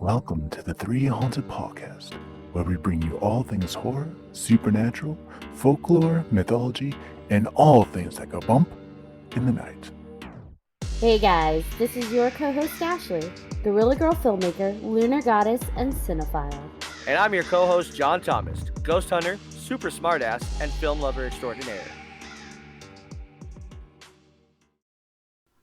Welcome to the 3Haunted podcast, where we bring you all things horror, supernatural, folklore, mythology, and all things that go bump in the night. Hey guys, this is your co-host Ashley, Gorilla Girl filmmaker, lunar goddess, and cinephile. And I'm your co-host John Thomas, ghost hunter, super smartass, and film lover extraordinaire.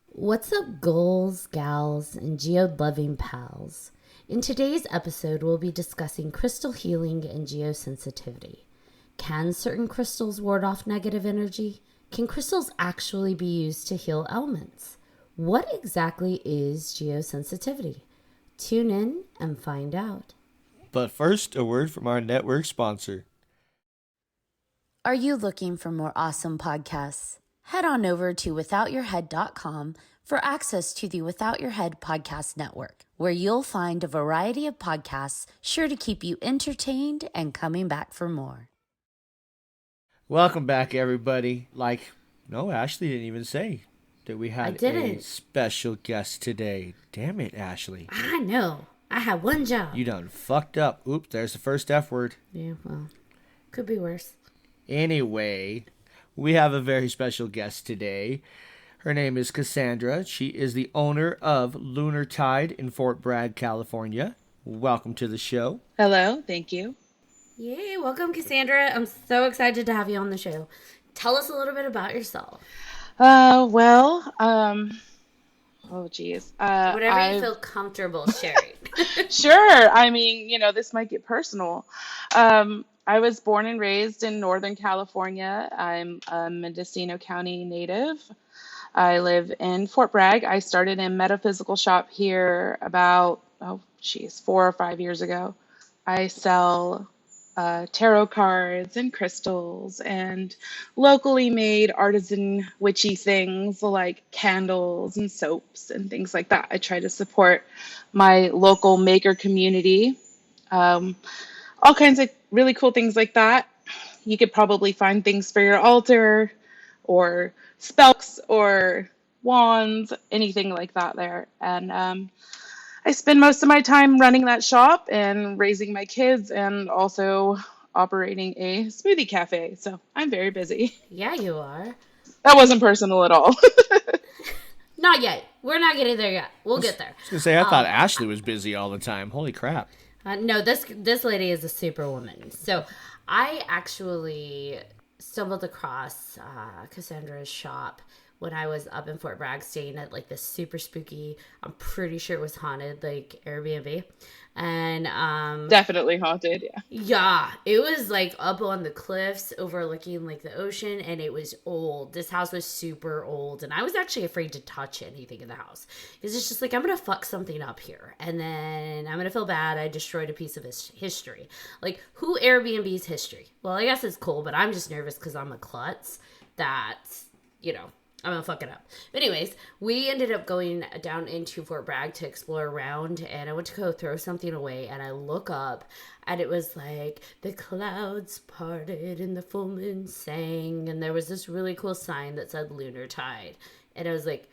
What's up, ghouls, gals, and geode-loving pals? In today's episode, we'll be discussing crystal healing and geo-sensitivity. Can certain crystals ward off negative energy? Can crystals actually be used to heal ailments? What exactly is geo-sensitivity? Tune in and find out. But first, a word from our network sponsor. Are you looking for more awesome podcasts? Head on over to withoutyourhead.com for access to the Without Your Head podcast network, where you'll find a variety of podcasts sure to keep you entertained and coming back for more. Welcome back, everybody. Ashley didn't even say that we had a special guest today. Damn it, Ashley. I know. I had one job. You done fucked up. Oops, there's the first F word. Yeah, well, could be worse. Anyway, we have a very special guest today. Her name is Kassandra. She is the owner of Lunar Tide in Fort Bragg, California. Welcome to the show. Hello, thank you. Yay, welcome, Kassandra. I'm so excited to have you on the show. Tell us a little bit about yourself. Whatever you feel comfortable sharing. Sure. I mean, this might get personal. I was born and raised in Northern California. I'm a Mendocino County native. I live in Fort Bragg. I started in metaphysical shop here about, 4 or 5 years ago. I sell tarot cards and crystals and locally made artisan witchy things like candles and soaps and things like that. I try to support my local maker community. All kinds of really cool things like that. You could probably find things for your altar or spells or wands, anything like that there. And I spend most of my time running that shop and raising my kids and also operating a smoothie cafe. So I'm very busy. Yeah, you are. That wasn't personal at all. Not yet. We're not getting there yet. We'll get there. I was going to say, I thought Ashley was busy all the time. Holy crap. No, this lady is a superwoman. So I actually stumbled across Kassandra's shop when I was up in Fort Bragg staying at like this super spooky, I'm pretty sure it was haunted, like Airbnb. And definitely haunted, yeah. Yeah, it was like up on the cliffs overlooking like the ocean, and it was old. This house was super old, and I was actually afraid to touch anything in the house because it's just like, I'm gonna fuck something up here and then I'm gonna feel bad I destroyed a piece of his history. Like, who Airbnb's history? Well, I guess it's cool, but I'm just nervous because I'm a klutz that, I'm gonna fuck it up. But anyways, we ended up going down into Fort Bragg to explore around, and I went to go throw something away, and I look up, and it was like, the clouds parted and the full moon sang, and there was this really cool sign that said Lunar Tide. And I was like,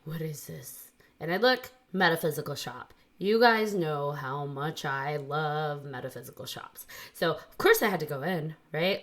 what is this? And I look, metaphysical shop. You guys know how much I love metaphysical shops. So, of course I had to go in, right?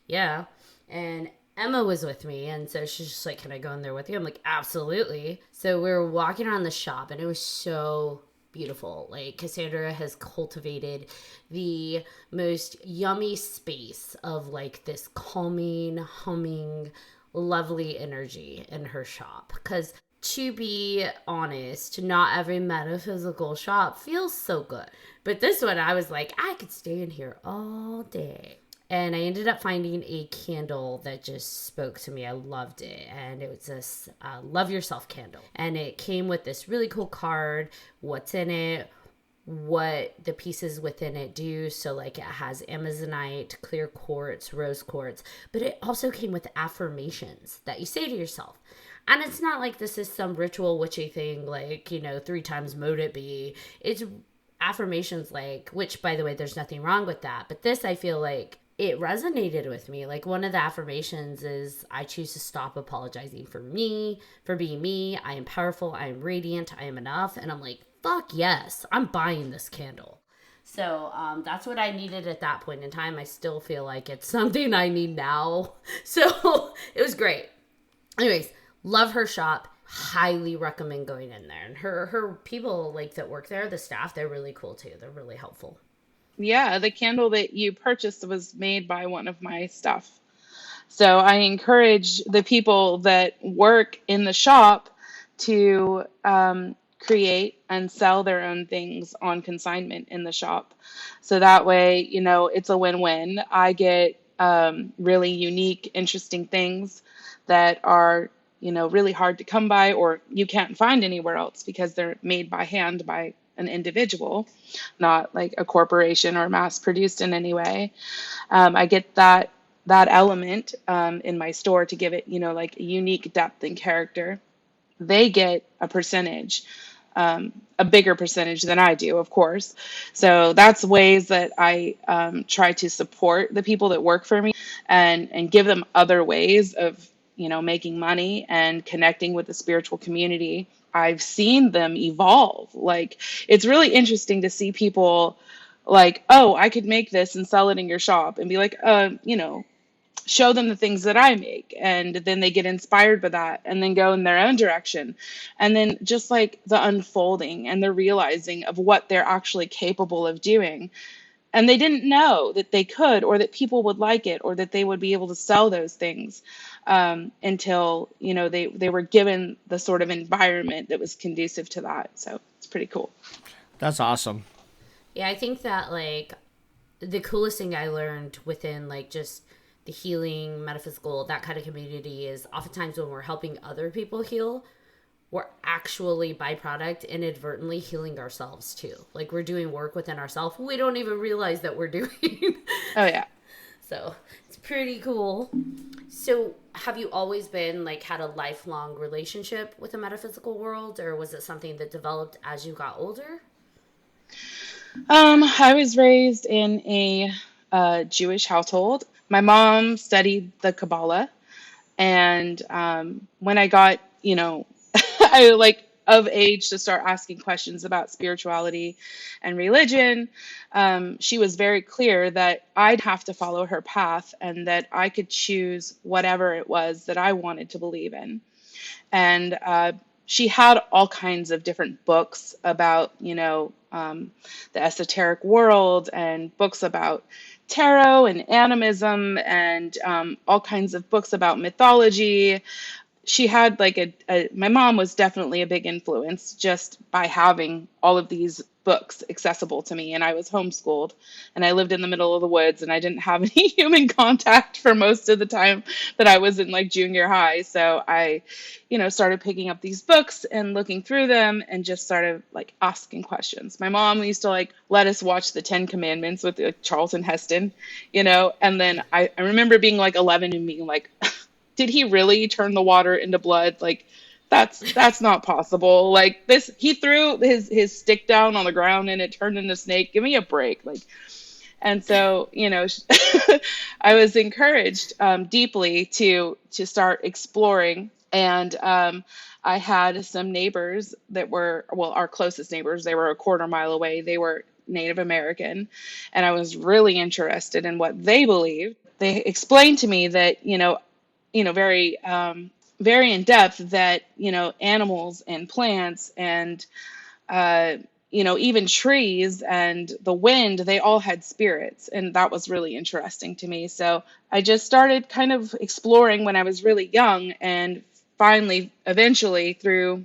Yeah. And Emma was with me, and so she's just like, can I go in there with you? I'm like, absolutely. So we were walking around the shop, and it was so beautiful. Like, Kassandra has cultivated the most yummy space of like this calming, humming, lovely energy in her shop. Because to be honest, not every metaphysical shop feels so good. But this one, I was like, I could stay in here all day. And I ended up finding a candle that just spoke to me. I loved it. And it was this Love Yourself candle. And it came with this really cool card, what's in it, what the pieces within it do. So like, it has Amazonite, clear quartz, rose quartz. But it also came with affirmations that you say to yourself. And it's not like this is some ritual witchy thing like, 3 times mote it be. It's affirmations like, which by the way, there's nothing wrong with that. But this, I feel like, it resonated with me. Like, one of the affirmations is, I choose to stop apologizing for me, for being me. I am powerful. I am radiant. I am enough. And I'm like, fuck yes, I'm buying this candle. So that's what I needed at that point in time. I still feel like it's something I need now. So it was great. Anyways, love her shop. Highly recommend going in there. And her people like that work there, the staff, they're really cool too. They're really helpful. Yeah, the candle that you purchased was made by one of my stuff. So I encourage the people that work in the shop to create and sell their own things on consignment in the shop. So that way, it's a win-win. I get really unique, interesting things that are, really hard to come by or you can't find anywhere else because they're made by hand by an individual, not like a corporation or mass produced in any way. I get that element in my store to give it, like a unique depth and character. They get a percentage, a bigger percentage than I do, of course. So that's ways that I try to support the people that work for me and give them other ways of, making money and connecting with the spiritual community. I've seen them evolve. Like, it's really interesting to see people like, oh, I could make this and sell it in your shop, and be like, show them the things that I make. And then they get inspired by that and then go in their own direction. And then just like the unfolding and the realizing of what they're actually capable of doing. And they didn't know that they could, or that people would like it, or that they would be able to sell those things until, they were given the sort of environment that was conducive to that. So it's pretty cool. That's awesome. Yeah, I think that like the coolest thing I learned within like just the healing, metaphysical, that kind of community is oftentimes when we're helping other people heal, we're actually byproduct inadvertently healing ourselves too. Like, we're doing work within ourselves we don't even realize that we're doing. Oh, yeah. So it's pretty cool. So have you always been like had a lifelong relationship with the metaphysical world, or was it something that developed as you got older? I was raised in a Jewish household. My mom studied the Kabbalah, and when I got, I like of age to start asking questions about spirituality and religion, she was very clear that I'd have to follow her path and that I could choose whatever it was that I wanted to believe in. And she had all kinds of different books about, the esoteric world, and books about tarot and animism, and all kinds of books about mythology. She had like my mom was definitely a big influence just by having all of these books accessible to me. And I was homeschooled and I lived in the middle of the woods and I didn't have any human contact for most of the time that I was in like junior high. So I, started picking up these books and looking through them and just started like asking questions. My mom used to like let us watch the 10 Commandments with Charlton Heston, and then I remember being like 11 and being like, did he really turn the water into blood? Like, that's not possible. Like, this, he threw his stick down on the ground and it turned into a snake. Give me a break. Like, and so, I was encouraged deeply to start exploring. And I had some neighbors that were, well, our closest neighbors. They were a quarter mile away. They were Native American, and I was really interested in what they believed. They explained to me that, very, very in depth, that, animals and plants and, even trees and the wind, they all had spirits. And that was really interesting to me. So I just started kind of exploring when I was really young, and finally, eventually through,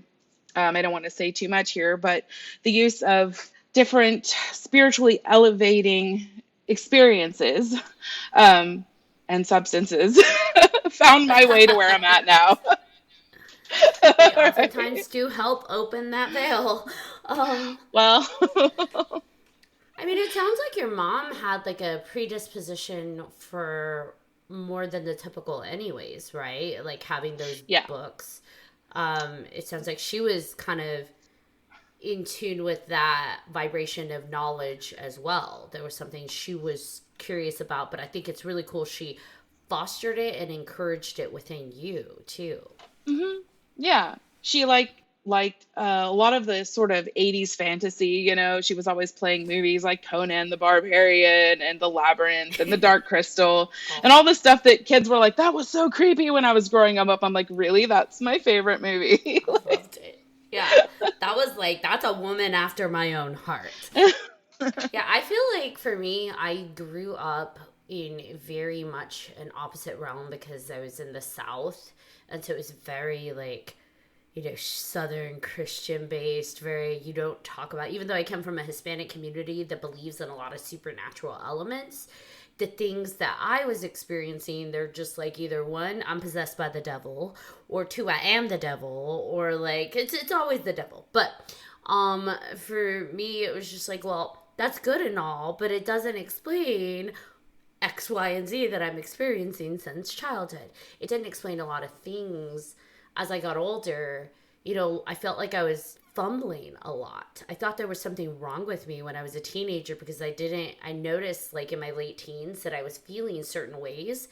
I don't want to say too much here, but the use of different spiritually elevating experiences, and substances, found my way to where I'm at now. They oftentimes do help open that veil. Well, I mean, it sounds like your mom had like a predisposition for more than the typical anyways, right? Like having those yeah. books. It sounds like she was kind of in tune with that vibration of knowledge as well. There was something she was curious about, but I think it's really cool she fostered it and encouraged it within you too. Yeah, she liked a lot of the sort of 80s fantasy, you know. She was always playing movies like Conan the Barbarian and The Labyrinth and The Dark Crystal and all the stuff that kids were like, that was so creepy when I was growing up. I'm like, really? That's my favorite movie. I loved it. Yeah, that was like, that's a woman after my own heart. Yeah, I feel like for me, I grew up in very much an opposite realm because I was in the South. And so it was very like, you know, Southern Christian based, very, you don't talk about, even though I come from a Hispanic community that believes in a lot of supernatural elements, the things that I was experiencing, they're just like either one, I'm possessed by the devil, or two, I am the devil, or like it's always the devil. But for me, it was just like, well, that's good and all, but it doesn't explain X, Y, and Z that I'm experiencing since childhood. It didn't explain a lot of things as I got older. You know, I felt like I was fumbling a lot. I thought there was something wrong with me when I was a teenager because I noticed like in my late teens that I was feeling certain ways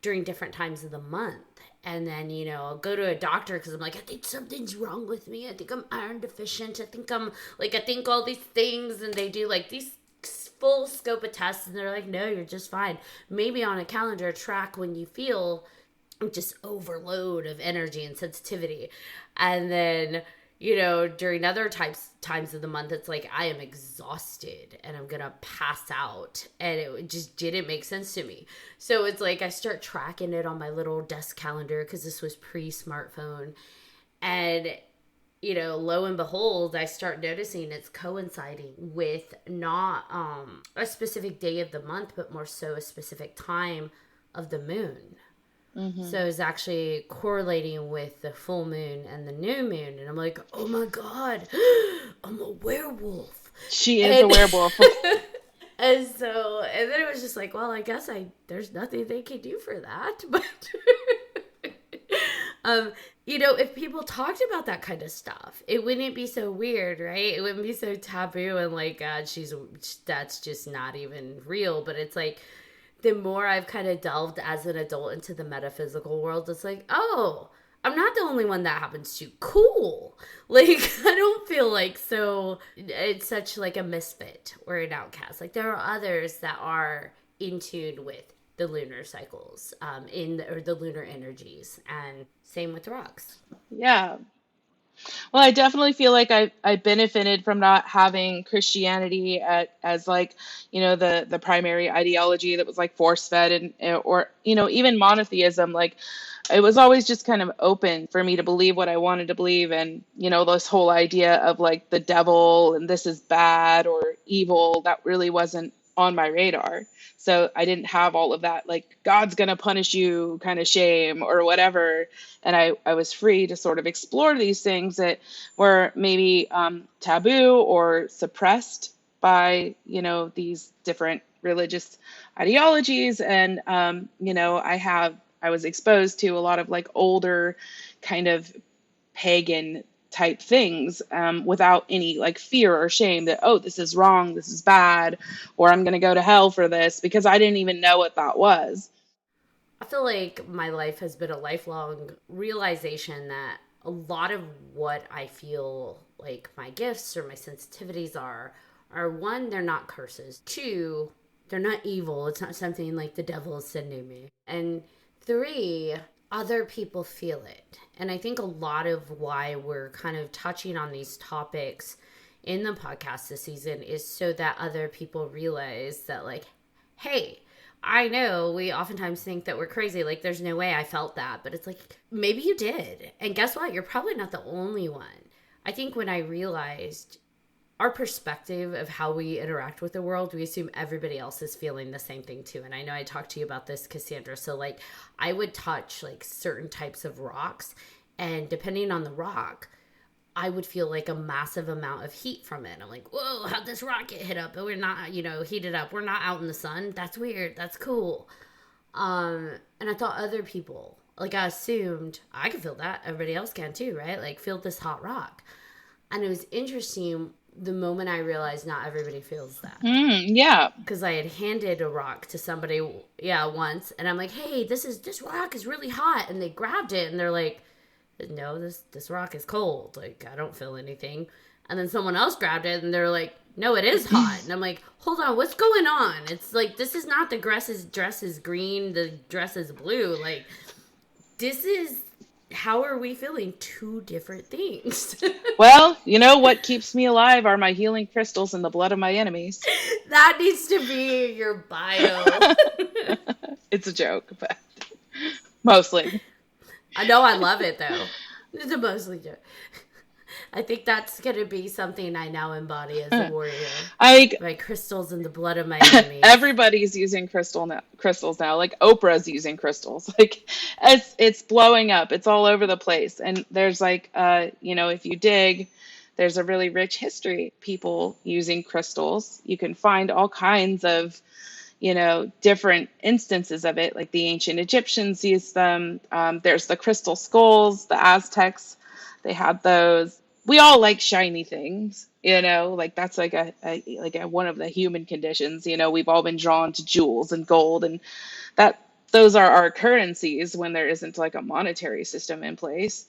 during different times of the month. And then, you know, I'll go to a doctor because I'm like, I think something's wrong with me. I think I'm iron deficient. I think all these things. And they do like these full scope of tests and they're like, no, you're just fine. Maybe on a calendar track when you feel just overload of energy and sensitivity. And then, you know, during other times of the month, it's like I am exhausted and I'm gonna pass out, and it just didn't make sense to me. So it's like I start tracking it on my little desk calendar because this was pre-smartphone, and you know, lo and behold, I start noticing it's coinciding with not a specific day of the month, but more so a specific time of the moon. So it's actually correlating with the full moon and the new moon. And I'm like, oh my God, I'm a werewolf. She is a werewolf. And then it was just like, well, I guess there's nothing they can do for that. But, you know, if people talked about that kind of stuff, it wouldn't be so weird, right? It wouldn't be so taboo and like, God, that's just not even real. But it's like, the more I've kind of delved as an adult into the metaphysical world, it's like, oh, I'm not the only one that happens to. Cool. Like, I don't feel like it's such like a misfit or an outcast. Like, there are others that are in tune with the lunar cycles, or the lunar energies, and same with rocks. Yeah. Well, I definitely feel like I benefited from not having Christianity as like, you know, the primary ideology that was like force fed, and or, you know, even monotheism. Like, it was always just kind of open for me to believe what I wanted to believe. And, you know, this whole idea of like the devil and this is bad or evil, that really wasn't on my radar. So I didn't have all of that, like, God's going to punish you kind of shame or whatever. And I was free to sort of explore these things that were maybe taboo or suppressed by, you know, these different religious ideologies. And, you know, I was exposed to a lot of like older kind of pagan type things, without any like fear or shame that, oh, this is wrong, this is bad, or I'm going to go to hell for this, because I didn't even know what that was. I feel like my life has been a lifelong realization that a lot of what I feel like my gifts or my sensitivities are one, they're not curses. Two, they're not evil. It's not something like the devil is sending me. And three, other people feel it. And I think a lot of why we're kind of touching on these topics in the podcast this season is so that other people realize that, like, hey, I know we oftentimes think that we're crazy. Like, there's no way I felt that. But it's like, maybe you did. And guess what? You're probably not the only one. I think when I realized our perspective of how we interact with the world, we assume everybody else is feeling the same thing too. And I know I talked to you about this, Kassandra. So like, I would touch like certain types of rocks, and depending on the rock, I would feel like a massive amount of heat from it. I'm like, whoa, how'd this rock get hit up? But we're not, you know, heated up. We're not out in the sun. That's weird. That's cool. And I thought other people, like, I assumed I could feel that. Everybody else can too, right? Like, feel this hot rock. And it was interesting the moment I realized not everybody feels that. Yeah. Because I had handed a rock to somebody, once, and I'm like, hey, this rock is really hot. And they grabbed it and they're like, no, this rock is cold. Like, I don't feel anything. And then someone else grabbed it and they're like, no, it is hot. And I'm like, hold on, what's going on? It's like, this is not the dress is green, the dress is blue. Like, this is, how are we feeling two different things? Well, you know what keeps me alive are my healing crystals and the blood of my enemies. That needs to be your bio. It's a joke, but mostly. I know, I love it though. It's a mostly joke. I think that's gonna be something I now embody as a warrior. My crystals and the blood of my enemies. Everybody's using crystals now. Like Oprah's using crystals. Like it's blowing up. It's all over the place. And there's like if you dig, there's a really rich history. People using crystals. You can find all kinds of different instances of it. Like the ancient Egyptians used them. There's the crystal skulls. The Aztecs, they had those. We all like shiny things, like that's like a one of the human conditions. We've all been drawn to jewels and gold, and those are our currencies when there isn't like a monetary system in place.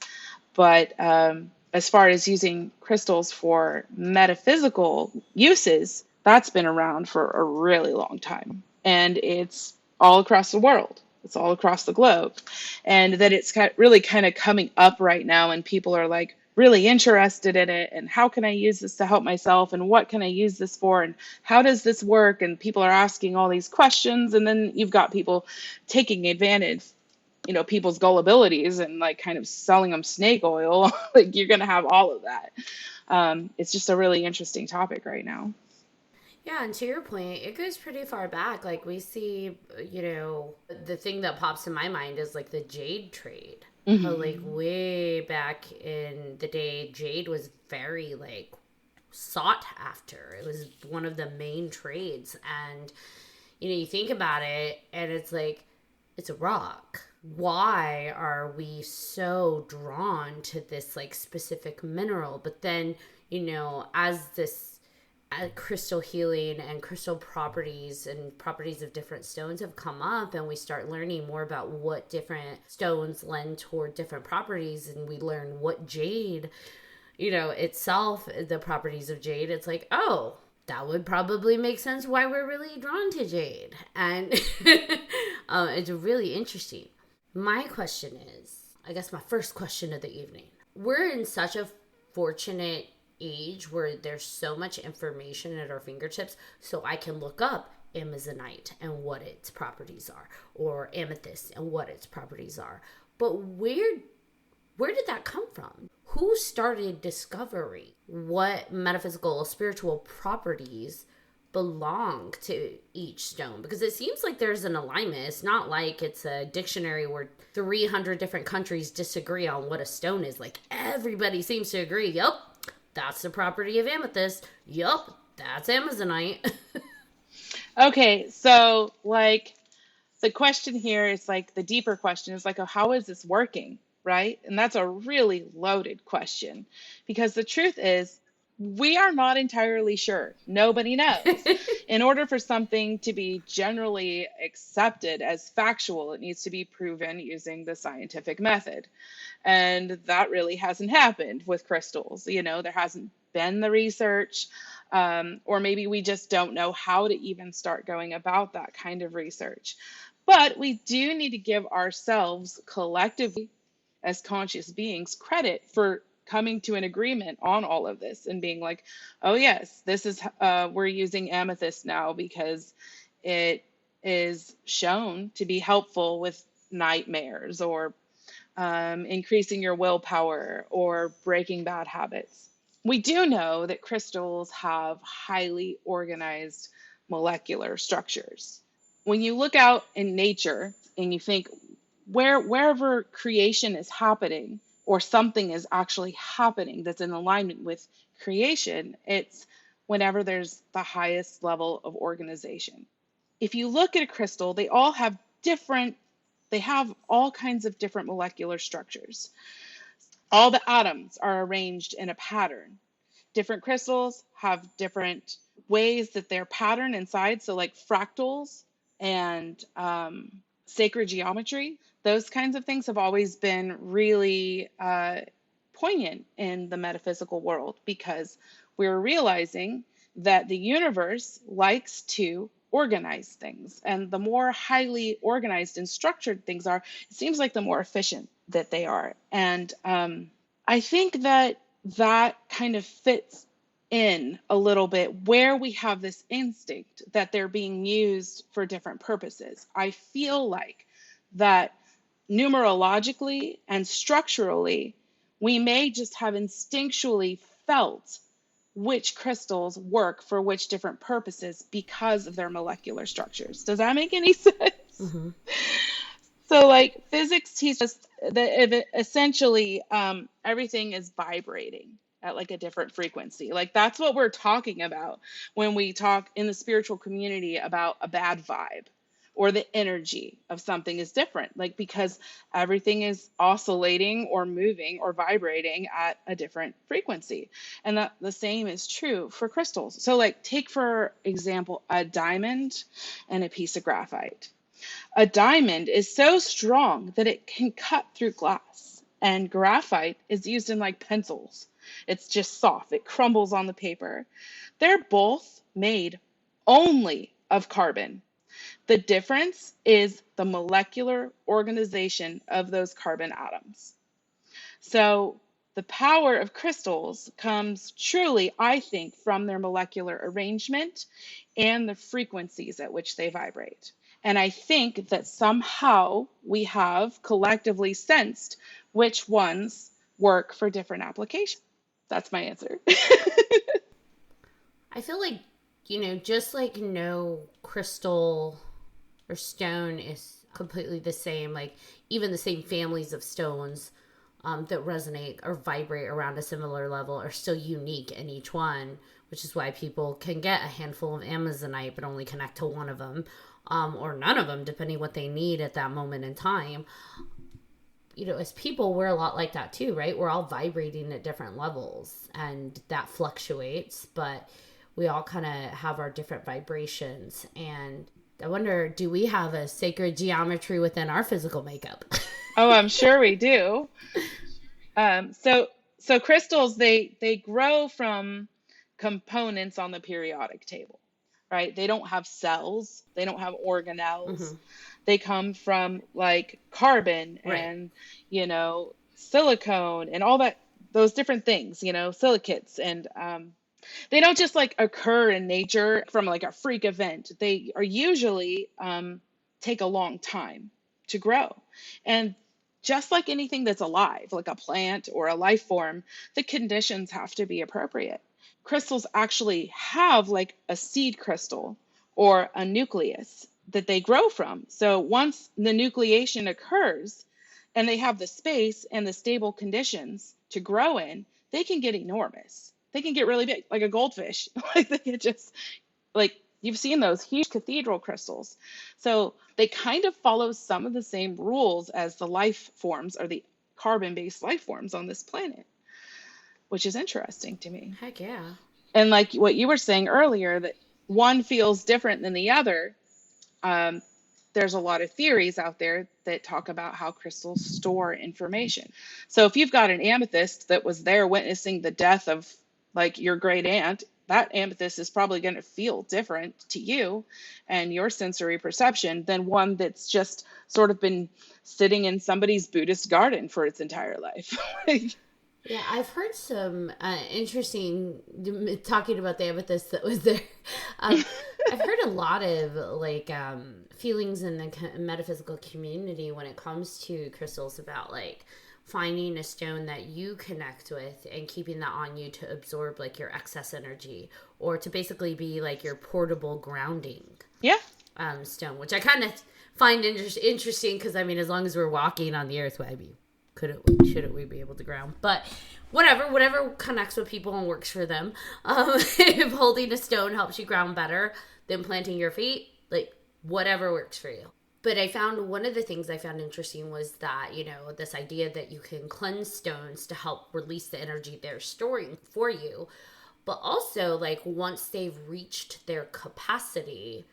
But as far as using crystals for metaphysical uses, that's been around for a really long time, and it's all across the world. It's all across the globe, and that it's really kind of coming up right now, and people are like really interested in it, and how can I use this to help myself, and what can I use this for, and how does this work, and people are asking all these questions, and then you've got people taking advantage, people's gullibilities and like kind of selling them snake oil. Like you're gonna have all of that. It's just a really interesting topic right now. Yeah, and to your point, it goes pretty far back. Like we see, the thing that pops in my mind is like the jade trade. Mm-hmm. How like way back in the day, jade was very like sought after. It was one of the main trades, and you think about it, and it's like it's a rock. Why are we so drawn to this like specific mineral? But then as this crystal healing and crystal properties and properties of different stones have come up, and we start learning more about what different stones lend toward different properties, and we learn what jade itself, the properties of jade, it's like, oh, that would probably make sense why we're really drawn to jade. And it's really interesting. My question is, I guess my first question of the evening, we're in such a fortunate age where there's so much information at our fingertips, so I can look up amazonite and what its properties are, or amethyst and what its properties are. But where did that come from? Who started discovery? What metaphysical, spiritual properties belong to each stone? Because it seems like there's an alignment. It's not like it's a dictionary where 300 different countries disagree on what a stone is. Like everybody seems to agree, yep, that's the property of amethyst. Yup, that's amazonite. Okay, so like the question here is like the deeper question is like, oh, how is this working, right? And that's a really loaded question, because the truth is we are not entirely sure. Nobody knows. In order for something to be generally accepted as factual, it needs to be proven using the scientific method. And that really hasn't happened with crystals. There hasn't been the research, or maybe we just don't know how to even start going about that kind of research. But we do need to give ourselves collectively as conscious beings credit for coming to an agreement on all of this and being like, oh yes, this is, we're using amethyst now because it is shown to be helpful with nightmares, or increasing your willpower, or breaking bad habits. We do know that crystals have highly organized molecular structures. When you look out in nature and you think wherever creation is happening, or something is actually happening that's in alignment with creation, it's whenever there's the highest level of organization. If you look at a crystal, they have all kinds of different molecular structures. All the atoms are arranged in a pattern. different crystals have different ways that they're patterned inside. So like fractals and sacred geometry, those kinds of things have always been really poignant in the metaphysical world, because we're realizing that the universe likes to organize things. And the more highly organized and structured things are, it seems like the more efficient that they are. And I think that that kind of fits in a little bit where we have this instinct that they're being used for different purposes. I feel like that numerologically and structurally, we may just have instinctually felt which crystals work for which different purposes because of their molecular structures. Does that make any sense? Mm-hmm. So like physics teaches us that essentially everything is vibrating at like a different frequency. Like that's what we're talking about when we talk in the spiritual community about a bad vibe, or the energy of something is different, like because everything is oscillating or moving or vibrating at a different frequency. And that the same is true for crystals. So like take for example a diamond and a piece of graphite. A diamond is so strong that it can cut through glass, and graphite is used in like pencils. It's just soft, it crumbles on the paper. They're both made only of carbon. The difference is the molecular organization of those carbon atoms. So the power of crystals comes truly, I think, from their molecular arrangement and the frequencies at which they vibrate. And I think that somehow we have collectively sensed which ones work for different applications. That's my answer. I feel like, just like no crystal or stone is completely the same, like even the same families of stones that resonate or vibrate around a similar level are still unique in each one, which is why people can get a handful of Amazonite but only connect to one of them, or none of them, depending what they need at that moment in time. As people, we're a lot like that too, right? We're all vibrating at different levels, and that fluctuates, but we all kind of have our different vibrations. And I wonder, do we have a sacred geometry within our physical makeup? Oh, I'm sure we do. So crystals, they grow from components on the periodic table, right? They don't have cells. They don't have organelles. Mm-hmm. They come from like carbon Right. and, silicone and all that, those different things, silicates. And they don't just like occur in nature from like a freak event. They are usually take a long time to grow. And just like anything that's alive, like a plant or a life form, the conditions have to be appropriate. Crystals actually have like a seed crystal or a nucleus that they grow from. So once the nucleation occurs and they have the space and the stable conditions to grow in, they can get enormous. They can get really big, like a goldfish. Like they can just, like you've seen those huge cathedral crystals. So they kind of follow some of the same rules as the life forms, or the carbon-based life forms on this planet, which is interesting to me. Heck yeah. And like what you were saying earlier, that one feels different than the other. There's a lot of theories out there that talk about how crystals store information. So if you've got an amethyst that was there witnessing the death of like your great aunt, that amethyst is probably going to feel different to you and your sensory perception than one that's just sort of been sitting in somebody's Buddhist garden for its entire life. Yeah, I've heard some interesting, talking about the amethyst that was there. I've heard a lot of like feelings in the metaphysical community when it comes to crystals about like finding a stone that you connect with and keeping that on you to absorb like your excess energy, or to basically be like your portable grounding. Yeah. Stone, which I kind of find interesting, because I mean, as long as we're walking on the earth, shouldn't we be able to ground? But whatever connects with people and works for them. If holding a stone helps you ground better than planting your feet, like whatever works for you. But I found one of the things I found interesting was that, this idea that you can cleanse stones to help release the energy they're storing for you but also like once they've reached their capacity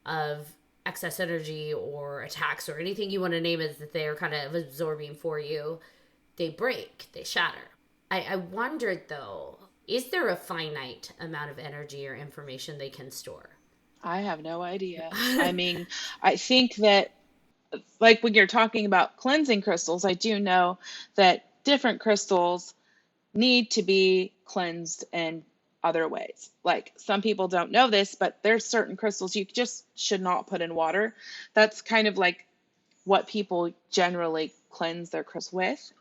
of excess energy or attacks or anything you want to name it that they're kind of absorbing for you, they break, they shatter. I wondered though, is there a finite amount of energy or information they can store? I have no idea. I mean, I think that, like when you're talking about cleansing crystals, I do know that different crystals need to be cleansed in other ways. Like some people don't know this, but there's certain crystals you just should not put in water. That's kind of like what people generally cleanse their crystals with,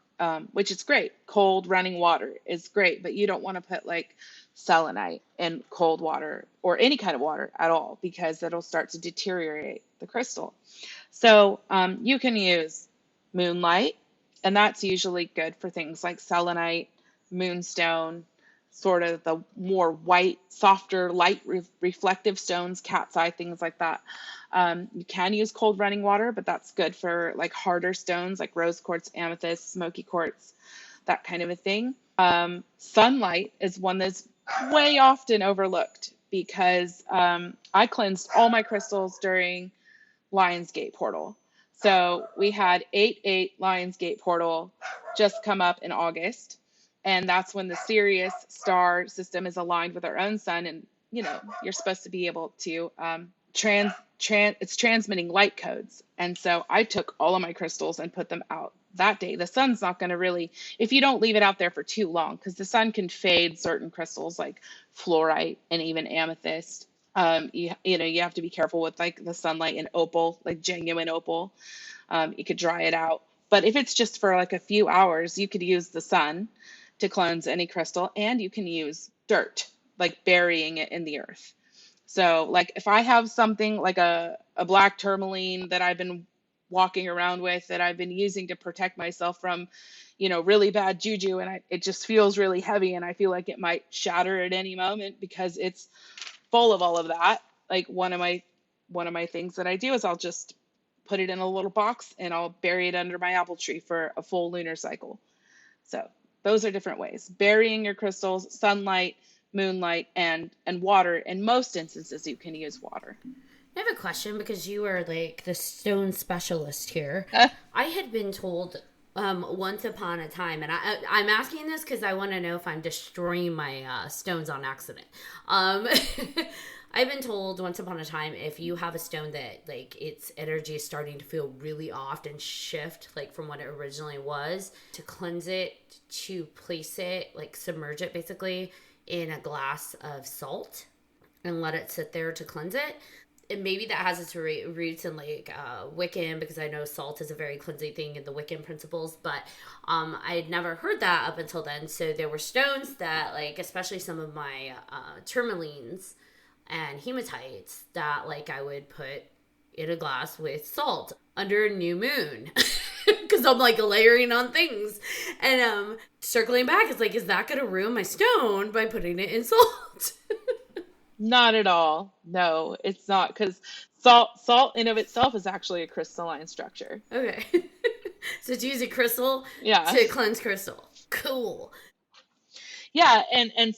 which is great. Cold running water is great, but you don't want to put like selenite in cold water or any kind of water at all because it'll start to deteriorate the crystal. So you can use moonlight, and that's usually good for things like selenite, moonstone, sort of the more white, softer, light reflective stones, cat's eye, things like that. You can use cold running water, but that's good for like harder stones like rose quartz, amethyst, smoky quartz, that kind of a thing. Sunlight is one that's way often overlooked because I cleansed all my crystals during Lionsgate portal. So we had 8/8 Lionsgate portal just come up in August. And that's when the Sirius star system is aligned with our own sun. And, you know, you're supposed to be able to it's transmitting light codes. And so I took all of my crystals and put them out that day. The sun's not going to really, if you don't leave it out there for too long, because the sun can fade certain crystals like fluorite and even amethyst. You know, you have to be careful with like the sunlight and opal, like genuine opal. You could dry it out. But if it's just for like a few hours, you could use the sun to cleanse any crystal, and you can use dirt, like burying it in the earth. So like if I have something like a black tourmaline that I've been walking around with that I've been using to protect myself from, you know, really bad juju, and it just feels really heavy and I feel like it might shatter at any moment because it's full of all of that. Like one of my things that I do is I'll just put it in a little box and I'll bury it under my apple tree for a full lunar cycle. So those are different ways. Burying your crystals, sunlight, moonlight, and water. In most instances, you can use water. I have a question because you are like the stone specialist here. I had been told once upon a time, and I'm asking this because I want to know if I'm destroying my stones on accident. I've been told once upon a time if you have a stone that like its energy is starting to feel really off and shift like from what it originally was, to cleanse it, to place it, like submerge it basically in a glass of salt and let it sit there to cleanse it. And maybe that has its roots in like Wiccan, because I know salt is a very cleansing thing in the Wiccan principles, but I had never heard that up until then. So there were stones that like, especially some of my tourmalines and hematites that like I would put in a glass with salt under a new moon because I'm like layering on things. And circling back, it's like, is that going to ruin my stone by putting it in salt? Not at all. No, it's not, because salt in of itself is actually a crystalline structure. Okay. So it's using crystal to cleanse crystal. Cool. Yeah, and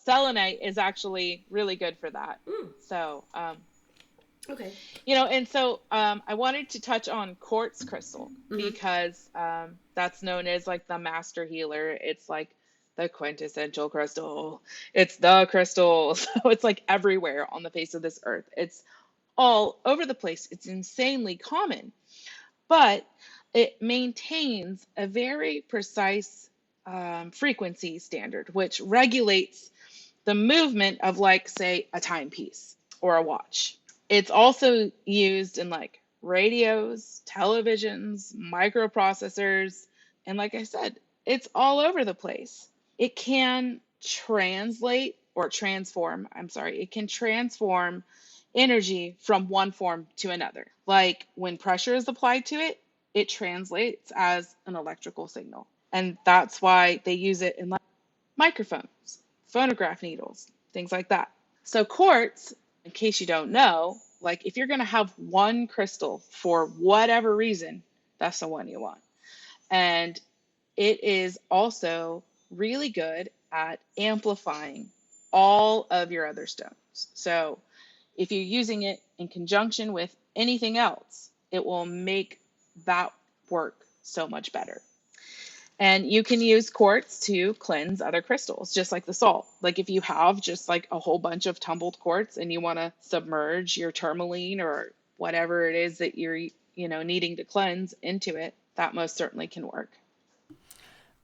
selenite is actually really good for that. So, okay. You know, and so I wanted to touch on quartz crystal because that's known as like the master healer. It's like the quintessential crystal. It's the crystal. So it's like everywhere on the face of this earth. It's all over the place. It's insanely common, but it maintains a very precise frequency standard, which regulates the movement of, like, say, a timepiece or a watch. It's also used in like radios, televisions, microprocessors, and like I said, it's all over the place. It can translate or transform, it can transform energy from one form to another. Like when pressure is applied to it, it translates as an electrical signal. And that's why they use it in like microphones, phonograph needles, things like that. So quartz, in case you don't know, like if you're going to have one crystal for whatever reason, that's the one you want. And it is also really good at amplifying all of your other stones. So if you're using it in conjunction with anything else, it will make that work so much better. And you can use quartz to cleanse other crystals, just like the salt. Like if you have just like a whole bunch of tumbled quartz and you want to submerge your tourmaline or whatever it is that you're, needing to cleanse into it, that most certainly can work.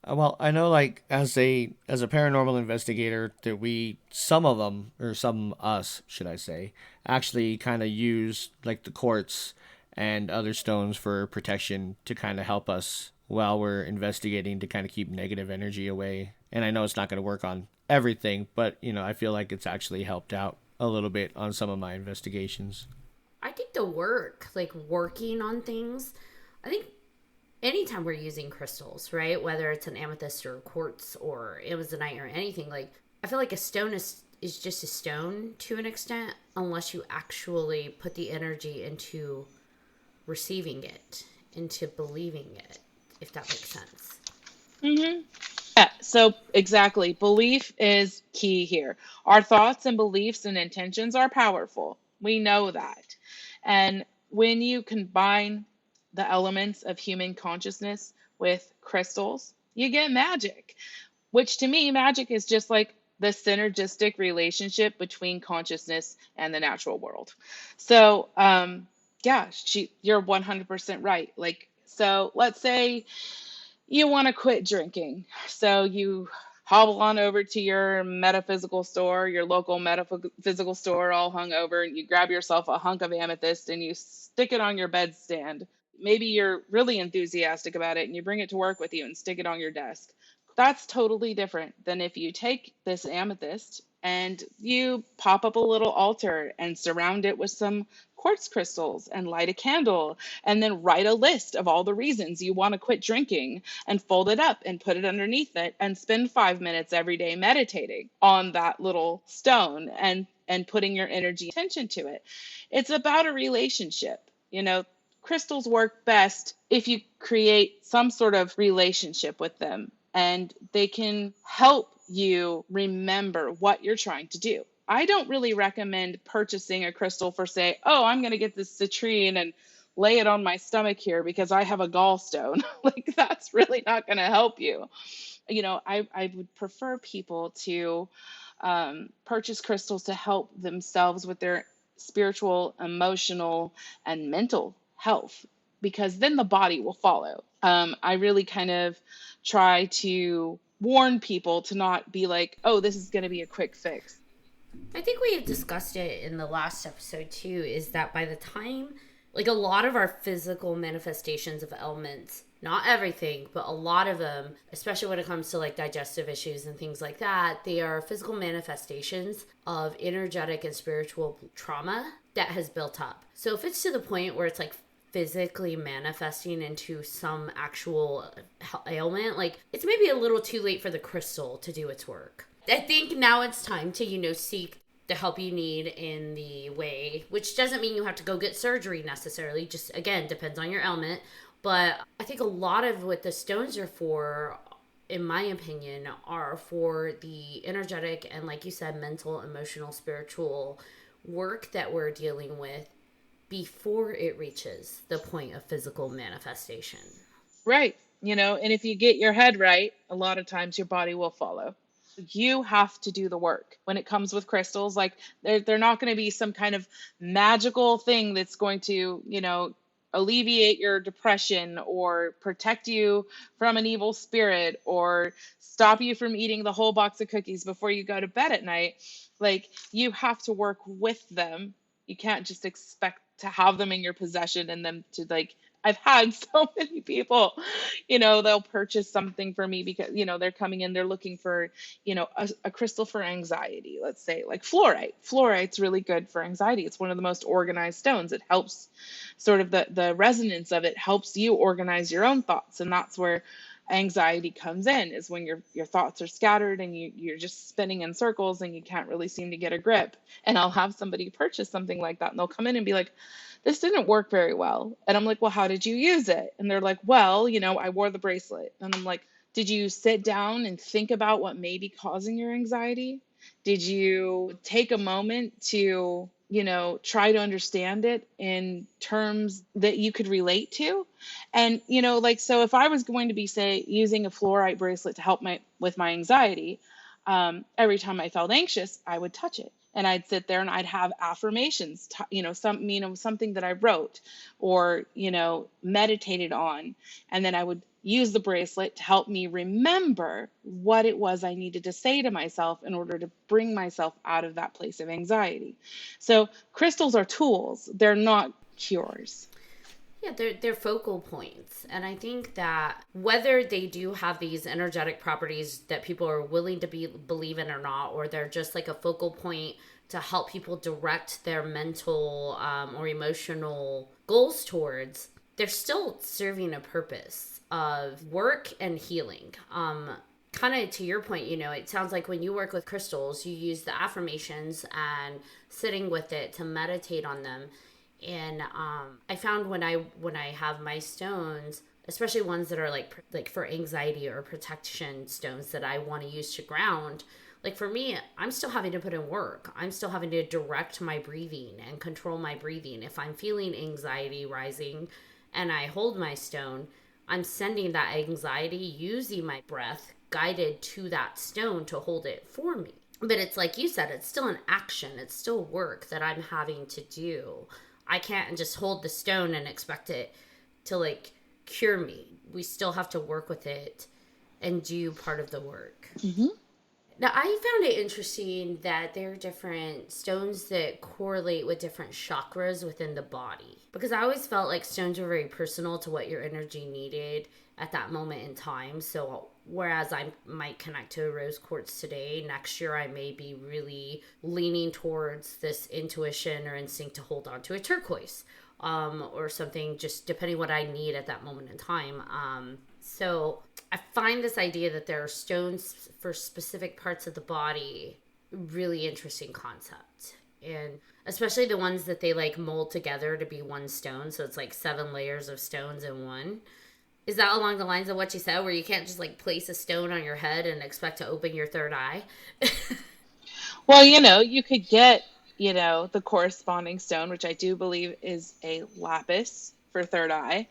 Well, I know, like, as a paranormal investigator, that some of them, or some us, should I say, actually kind of use like the quartz and other stones for protection to kind of help us while we're investigating, to kind of keep negative energy away. And I know it's not going to work on everything, but I feel like it's actually helped out a little bit on some of my investigations. I think the work, like working on things, I think anytime we're using crystals, right? Whether it's an amethyst or quartz or amazonite or anything, like I feel like a stone is just a stone to an extent, unless you actually put the energy into receiving it, into believing it, if that makes sense. Mm-hmm. Yeah, so exactly. Belief is key here. Our thoughts and beliefs and intentions are powerful. We know that. And when you combine the elements of human consciousness with crystals, you get magic, which to me, magic is just like the synergistic relationship between consciousness and the natural world. So, yeah, you're 100% right. Like, so let's say you want to quit drinking. So you hobble on over to your metaphysical store, your local metaphysical store, all hungover, and you grab yourself a hunk of amethyst and you stick it on your bedstand. Maybe you're really enthusiastic about it and you bring it to work with you and stick it on your desk. That's totally different than if you take this amethyst and you pop up a little altar and surround it with some quartz crystals and light a candle and then write a list of all the reasons you want to quit drinking and fold it up and put it underneath it and spend 5 minutes every day meditating on that little stone and putting your energy attention to it. It's about a relationship. Crystals work best if you create some sort of relationship with them, and they can help you remember what you're trying to do. I don't really recommend purchasing a crystal for, say, oh, I'm going to get this citrine and lay it on my stomach here because I have a gallstone. Like, that's really not going to help you. I would prefer people to purchase crystals to help themselves with their spiritual, emotional, and mental health, because then the body will follow. I really kind of try to warn people to not be like, oh, this is going to be a quick fix. I think we had discussed it in the last episode too, is that by the time, like a lot of our physical manifestations of ailments, not everything, but a lot of them, especially when it comes to like digestive issues and things like that, they are physical manifestations of energetic and spiritual trauma that has built up. So if it's to the point where it's like physically manifesting into some actual ailment, like it's maybe a little too late for the crystal to do its work. I think now it's time to, seek the help you need in the way, which doesn't mean you have to go get surgery necessarily, just again, depends on your ailment. But I think a lot of what the stones are for, in my opinion, are for the energetic and, like you said, mental, emotional, spiritual work that we're dealing with before it reaches the point of physical manifestation. Right. And if you get your head right, a lot of times your body will follow. You have to do the work. When it comes with crystals, like they're not going to be some kind of magical thing that's going to, alleviate your depression or protect you from an evil spirit or stop you from eating the whole box of cookies before you go to bed at night. Like, you have to work with them. You can't just expect to have them in your possession and them to, like, I've had so many people, they'll purchase something for me because, they're coming in, they're looking for, a crystal for anxiety, let's say, like fluorite. Fluorite's really good for anxiety. It's one of the most organized stones. It helps sort of the resonance of it helps you organize your own thoughts. And that's where anxiety comes in, is when your thoughts are scattered and you're just spinning in circles and you can't really seem to get a grip. And I'll have somebody purchase something like that and they'll come in and be like, this didn't work very well. And I'm like, well, how did you use it? And they're like, well, I wore the bracelet. And I'm like, did you sit down and think about what may be causing your anxiety? Did you take a moment to, try to understand it in terms that you could relate to? And, like, so if I was going to be, say, using a fluorite bracelet to help with my anxiety, every time I felt anxious, I would touch it. And I'd sit there and I'd have affirmations, something that I wrote or, meditated on. And then I would use the bracelet to help me remember what it was I needed to say to myself in order to bring myself out of that place of anxiety. So crystals are tools. They're not cures. Yeah, they're focal points. And I think that whether they do have these energetic properties that people are willing to believe in or not, or they're just like a focal point to help people direct their mental or emotional goals towards, they're still serving a purpose of work and healing. Kind of to your point, it sounds like when you work with crystals, you use the affirmations and sitting with it to meditate on them. And I found when I have my stones, especially ones that are like for anxiety or protection stones that I want to use to ground, like for me, I'm still having to put in work. I'm still having to direct my breathing and control my breathing. If I'm feeling anxiety rising and I hold my stone, I'm sending that anxiety using my breath guided to that stone to hold it for me. But it's like you said, it's still an action. It's still work that I'm having to do. I can't just hold the stone and expect it to like cure me. We still have to work with it and do part of the work. Mm-hmm. Now, I found it interesting that there are different stones that correlate with different chakras within the body. Because I always felt like stones were very personal to what your energy needed at that moment in time. So whereas I might connect to a rose quartz today, next year I may be really leaning towards this intuition or instinct to hold on to a turquoise or something, just depending what I need at that moment in time. So I find this idea that there are stones for specific parts of the body really interesting concept. And especially the ones that they like mold together to be one stone. So it's like 7 layers of stones in one. Is that along the lines of what you said, where you can't just like place a stone on your head and expect to open your third eye? Well, you could get, the corresponding stone, which I do believe is a lapis for third eye.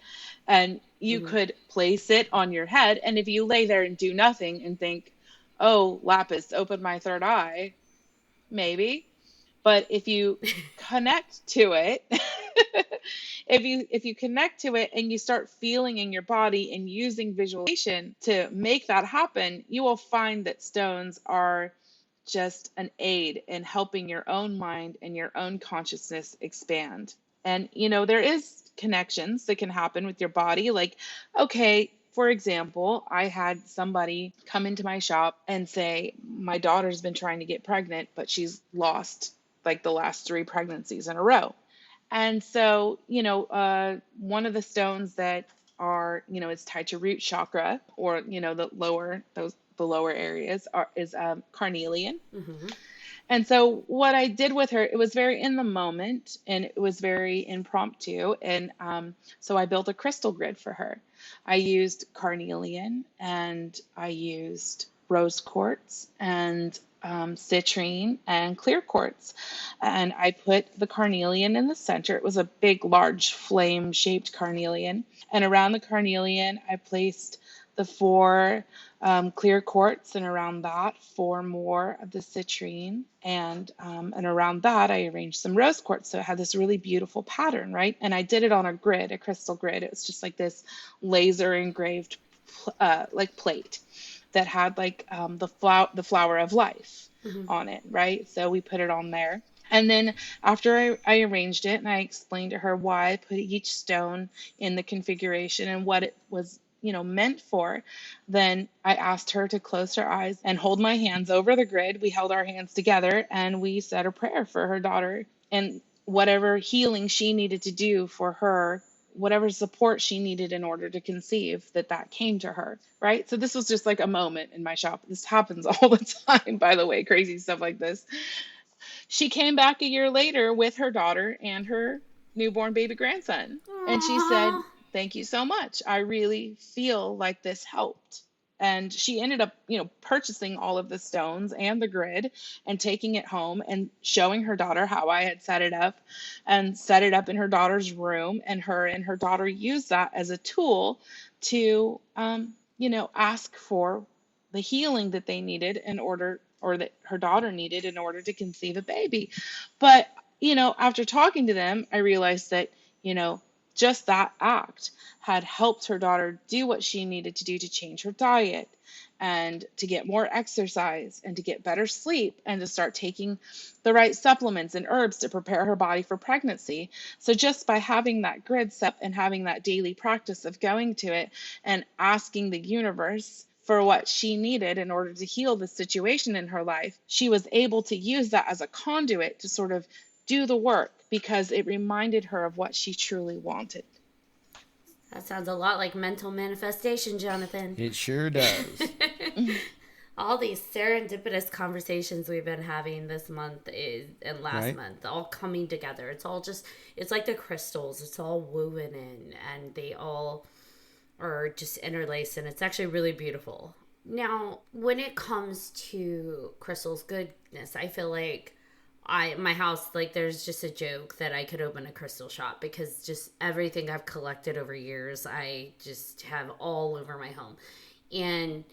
And you could place it on your head. And if you lay there and do nothing and think, oh, lapis, open my third eye, maybe. But if you connect to it, if you connect to it and you start feeling in your body and using visualization to make that happen, you will find that stones are just an aid in helping your own mind and your own consciousness expand. And, there is connections that can happen with your body. Like, okay, for example, I had somebody come into my shop and say, my daughter's been trying to get pregnant, but she's lost like the last 3 pregnancies in a row. And so, one of the stones that are, is tied to root chakra or, the lower areas is carnelian. Mm-hmm. And so what I did with her, it was very in the moment and it was very impromptu. And so I built a crystal grid for her. I used carnelian and I used rose quartz and citrine and clear quartz. And I put the carnelian in the center. It was a big, large flame-shaped carnelian. And around the carnelian, I placed the 4 clear quartz, and around that 4 more of the citrine, and around that I arranged some rose quartz, so it had this really beautiful pattern, right? And I did it on a grid, a crystal grid. It was just like this laser engraved like plate that had like the flower of life on it, right? So we put it on there. And then after I arranged it and I explained to her why I put each stone in the configuration and what it was, meant for, then I asked her to close her eyes and hold my hands over the grid. We held our hands together and we said a prayer for her daughter and whatever healing she needed to do for her, whatever support she needed in order to conceive, that came to her, right? So this was just like a moment in my shop. This happens all the time, by the way, crazy stuff like this. She came back a year later with her daughter and her newborn baby grandson. Aww. And she said, thank you so much. I really feel like this helped. And she ended up, purchasing all of the stones and the grid and taking it home and showing her daughter how I had set it up and set it up in her daughter's room. And her daughter used that as a tool to, ask for the healing that they needed in order, or that her daughter needed in order to conceive a baby. But, after talking to them, I realized that, just that act had helped her daughter do what she needed to do to change her diet and to get more exercise and to get better sleep and to start taking the right supplements and herbs to prepare her body for pregnancy. So just by having that grid set and having that daily practice of going to it and asking the universe for what she needed in order to heal the situation in her life, she was able to use that as a conduit to sort of do the work because it reminded her of what she truly wanted. That sounds a lot like mental manifestation, Jonathan. It sure does. All these serendipitous conversations we've been having this month and last month, all coming together. It's all just, it's like the crystals. It's all woven in, and they all are just interlaced, and it's actually really beautiful. Now, when it comes to crystals' goodness, I feel like my house, like, there's just a joke that I could open a crystal shop because just everything I've collected over years, I just have all over my home. And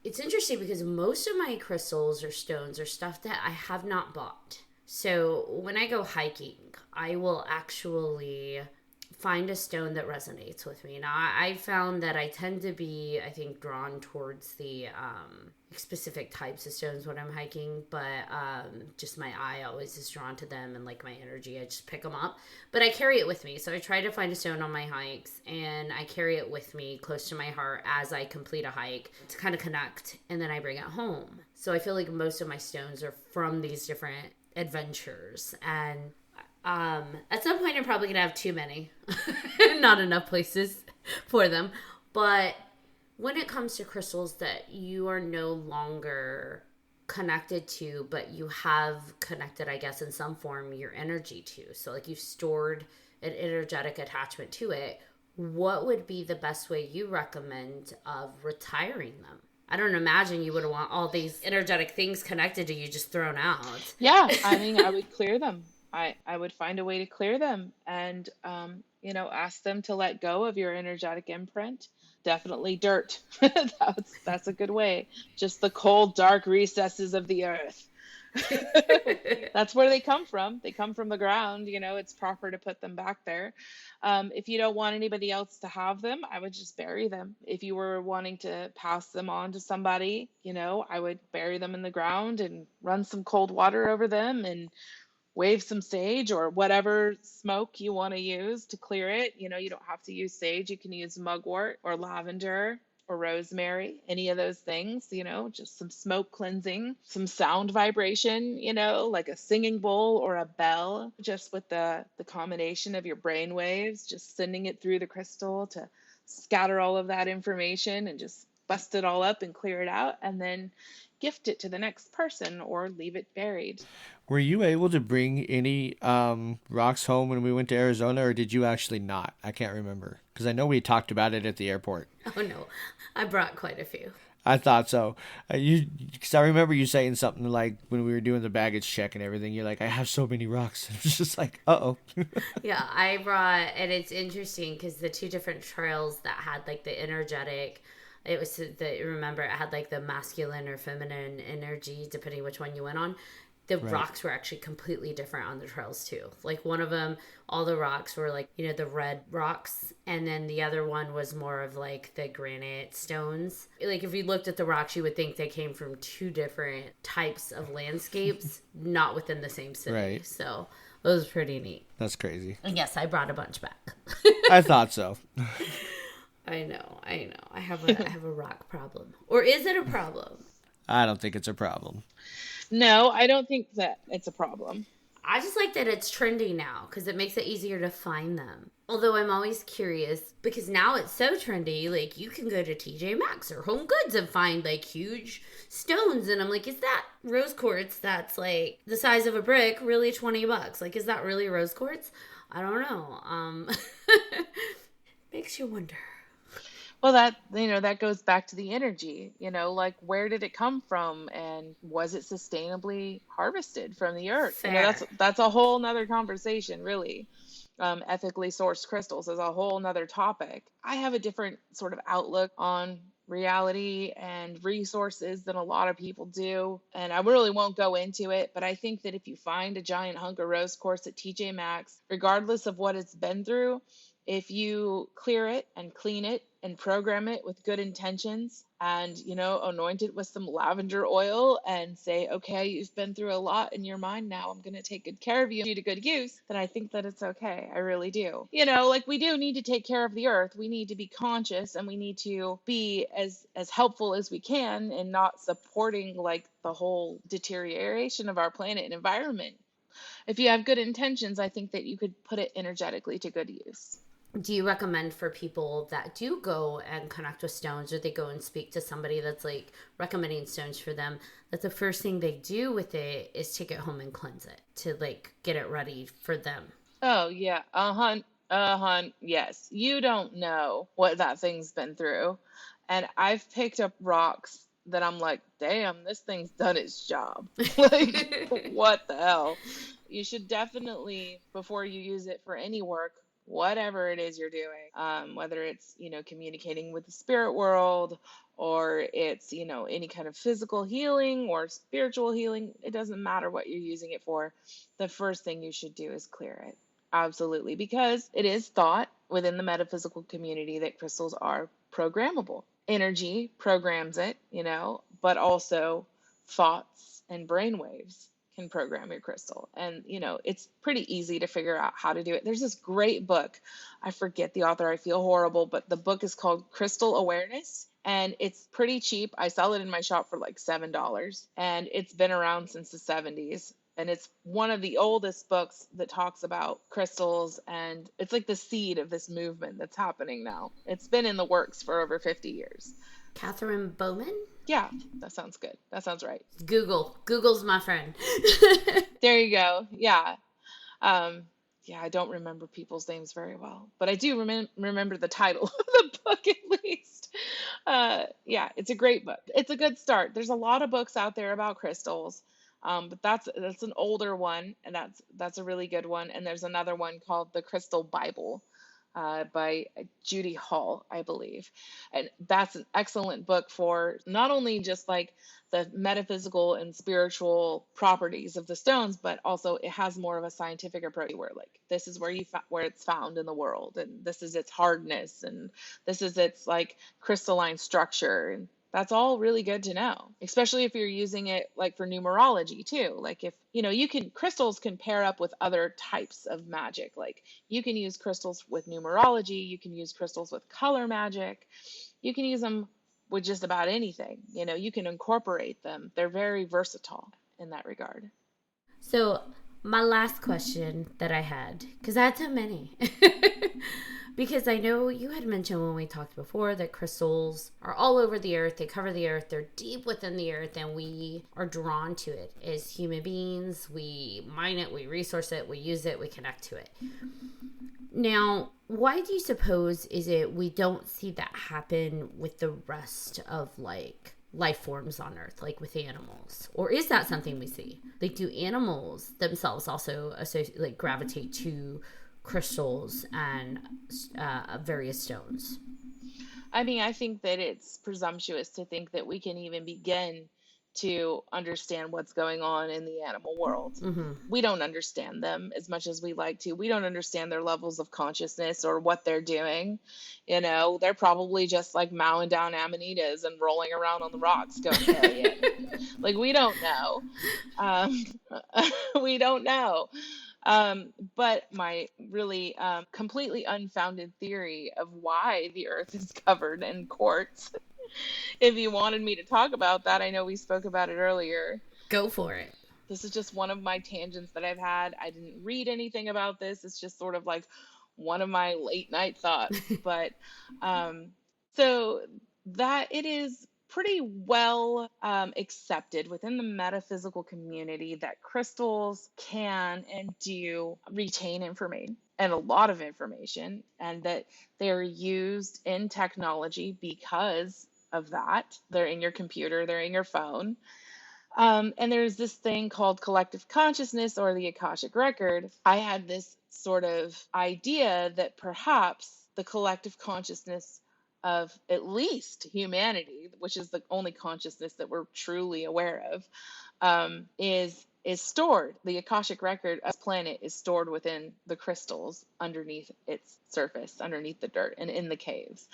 it's interesting because most of my crystals or stones are stuff that I have not bought. So when I go hiking, I will actually find a stone that resonates with me. Now, I found that I tend to be, I think, drawn towards the specific types of stones when I'm hiking, but just my eye always is drawn to them, and like my energy, I just pick them up. But I carry it with me. So I try to find a stone on my hikes, and I carry it with me close to my heart as I complete a hike to kind of connect, and then I bring it home. So I feel like most of my stones are from these different adventures, and at some point I'm probably gonna have too many, not enough places for them. But when it comes to crystals that you are no longer connected to, but you have connected, I guess, in some form, your energy to, so like you've stored an energetic attachment to it, what would be the best way you recommend of retiring them? I don't imagine you would want all these energetic things connected to you just thrown out. Yeah, I mean, I would clear them. I would find a way to clear them and, ask them to let go of your energetic imprint. Definitely dirt. That's a good way. Just the cold, dark recesses of the earth. That's where they come from. They come from the ground. It's proper to put them back there. If you don't want anybody else to have them, I would just bury them. If you were wanting to pass them on to somebody, I would bury them in the ground and run some cold water over them and wave some sage or whatever smoke you want to use to clear it. You don't have to use sage. You can use mugwort or lavender or rosemary, any of those things, just some smoke cleansing, some sound vibration, like a singing bowl or a bell, just with the combination of your brain waves, just sending it through the crystal to scatter all of that information and just bust it all up and clear it out, and then gift it to the next person or leave it buried. Were you able to bring any rocks home when we went to Arizona, or did you actually not? I can't remember, because I know we talked about it at the airport. Oh, no. I brought quite a few. I thought so. Because I remember you saying something like when we were doing the baggage check and everything, you're like, I have so many rocks. And it's just like, uh-oh. Yeah, I brought, and it's interesting because the two different trails that had like the energetic, it was remember it had like the masculine or feminine energy depending which one you went on. The rocks were actually completely different on the trails too. Like one of them, all the rocks were like, the red rocks. And then the other one was more of like the granite stones. Like if you looked at the rocks, you would think they came from two different types of landscapes, not within the same city. Right. So it was pretty neat. That's crazy. And yes, I brought a bunch back. I thought so. I know. I have a rock problem. Or is it a problem? I don't think it's a problem. No, I don't think that it's a problem. I just like that it's trendy now because it makes it easier to find them. Although I'm always curious because now it's so trendy, like you can go to TJ Maxx or Home Goods and find like huge stones. And I'm like, is that rose quartz that's like the size of a brick really $20? Like, is that really rose quartz? I don't know. Makes you wonder. Well, that goes back to the energy, like where did it come from and was it sustainably harvested from the earth? Fair. That's a whole nother conversation, really. Ethically sourced crystals is a whole nother topic. I have a different sort of outlook on reality and resources than a lot of people do. And I really won't go into it, but I think that if you find a giant hunk of rose quartz at TJ Maxx, regardless of what it's been through, if you clear it and clean it and program it with good intentions and anoint it with some lavender oil and say, okay, you've been through a lot in your mind, now I'm going to take good care of you to good use, then I think that it's okay. I really do. Like we do need to take care of the earth. We need to be conscious and we need to be as helpful as we can and not supporting like the whole deterioration of our planet and environment. If you have good intentions, I think that you could put it energetically to good use. Do you recommend for people that do go and connect with stones, or they go and speak to somebody that's like recommending stones for them, that the first thing they do with it is take it home and cleanse it to like get it ready for them? Oh yeah, yes. You don't know what that thing's been through. And I've picked up rocks that I'm like, damn, this thing's done its job. Like, what the hell? You should definitely, before you use it for any work, whatever it is you're doing, whether it's, communicating with the spirit world or it's, any kind of physical healing or spiritual healing, it doesn't matter what you're using it for. The first thing you should do is clear it. Absolutely, because it is thought within the metaphysical community that crystals are programmable. Energy programs it, but also thoughts and brainwaves can program your crystal. And, it's pretty easy to figure out how to do it. There's this great book. I forget the author. I feel horrible, but the book is called Crystal Awareness. And it's pretty cheap. I sell it in my shop for like $7. And it's been around since the 70s. And it's one of the oldest books that talks about crystals. And it's like the seed of this movement that's happening now. It's been in the works for over 50 years. Catherine Bowman? Yeah, that sounds good. That sounds right. Google's my friend. There you go. Yeah. Yeah, I don't remember people's names very well, but I do remember the title of the book at least. Yeah, it's a great book. It's a good start. There's a lot of books out there about crystals, but that's an older one, and that's a really good one. And there's another one called The Crystal Bible, by Judy Hall, I believe. And that's an excellent book for not only just like the metaphysical and spiritual properties of the stones, but also it has more of a scientific approach where like this is where it's found in the world, and this is its hardness, and this is its like crystalline structure, and that's all really good to know, especially if you're using it like for numerology too. Like if, crystals can pair up with other types of magic. Like you can use crystals with numerology, you can use crystals with color magic, you can use them with just about anything. You can incorporate them. They're very versatile in that regard. So, my last question that I had, because I had so many, because I know you had mentioned when we talked before that crystals are all over the earth, they cover the earth, they're deep within the earth, and we are drawn to it as human beings. We mine it, we resource it, we use it, we connect to it. Now, why do you suppose is it we don't see that happen with the rest of like life forms on earth, like with animals? Or is that something we see? Like, do animals themselves also gravitate to crystals and various stones? I mean, I think that it's presumptuous to think that we can even begin to understand what's going on in the animal world. Mm-hmm. We don't understand them as much as we like to. We don't understand their levels of consciousness or what they're doing. They're probably just like mowing down amanitas and rolling around on the rocks going, hell yeah. Like, we don't know. We don't know. But my really completely unfounded theory of why the earth is covered in quartz, if you wanted me to talk about that, I know we spoke about it earlier. Go for it. This is just one of my tangents that I've had. I didn't read anything about this. It's just sort of like one of my late night thoughts. But so that it is pretty well accepted within the metaphysical community that crystals can and do retain information, and a lot of information, and that they're used in technology because of that. They're in your computer, they're in your phone. And there's this thing called collective consciousness or the Akashic Record. I had this sort of idea that perhaps the collective consciousness of at least humanity, which is the only consciousness that we're truly aware of, is stored. The Akashic Record of the planet is stored within the crystals underneath its surface, underneath the dirt, and in the caves.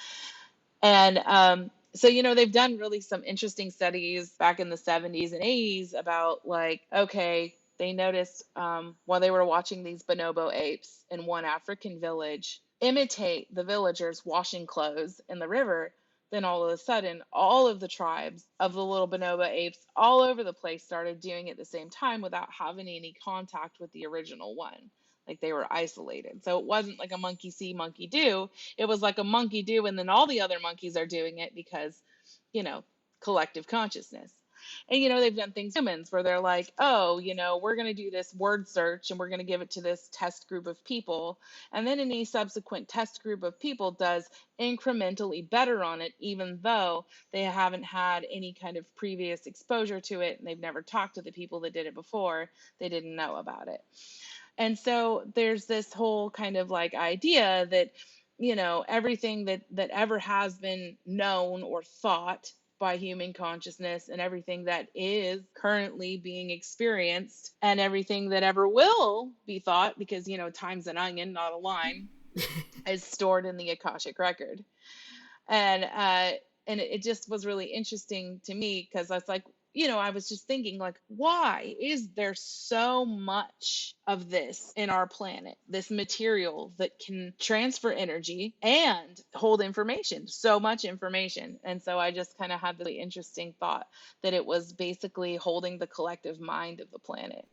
And so, they've done really some interesting studies back in the 70s and 80s about like, okay, they noticed while they were watching these bonobo apes in one African village imitate the villagers washing clothes in the river, then all of a sudden, all of the tribes of the little bonobo apes all over the place started doing it at the same time without having any contact with the original one. Like they were isolated. So it wasn't like a monkey see, monkey do. It was like a monkey do, and then all the other monkeys are doing it because, collective consciousness. And, they've done things humans where they're like, oh, we're going to do this word search and we're going to give it to this test group of people. And then any subsequent test group of people does incrementally better on it, even though they haven't had any kind of previous exposure to it and they've never talked to the people that did it before. They didn't know about it. And so there's this whole kind of like idea that, everything that ever has been known or thought by human consciousness and everything that is currently being experienced and everything that ever will be thought, because, time's an onion, not a line, is stored in the Akashic Record. And it just was really interesting to me because I was like, I was just thinking like, why is there so much of this in our planet, this material that can transfer energy and hold information, so much information. And so I just kind of had the really interesting thought that it was basically holding the collective mind of the planet.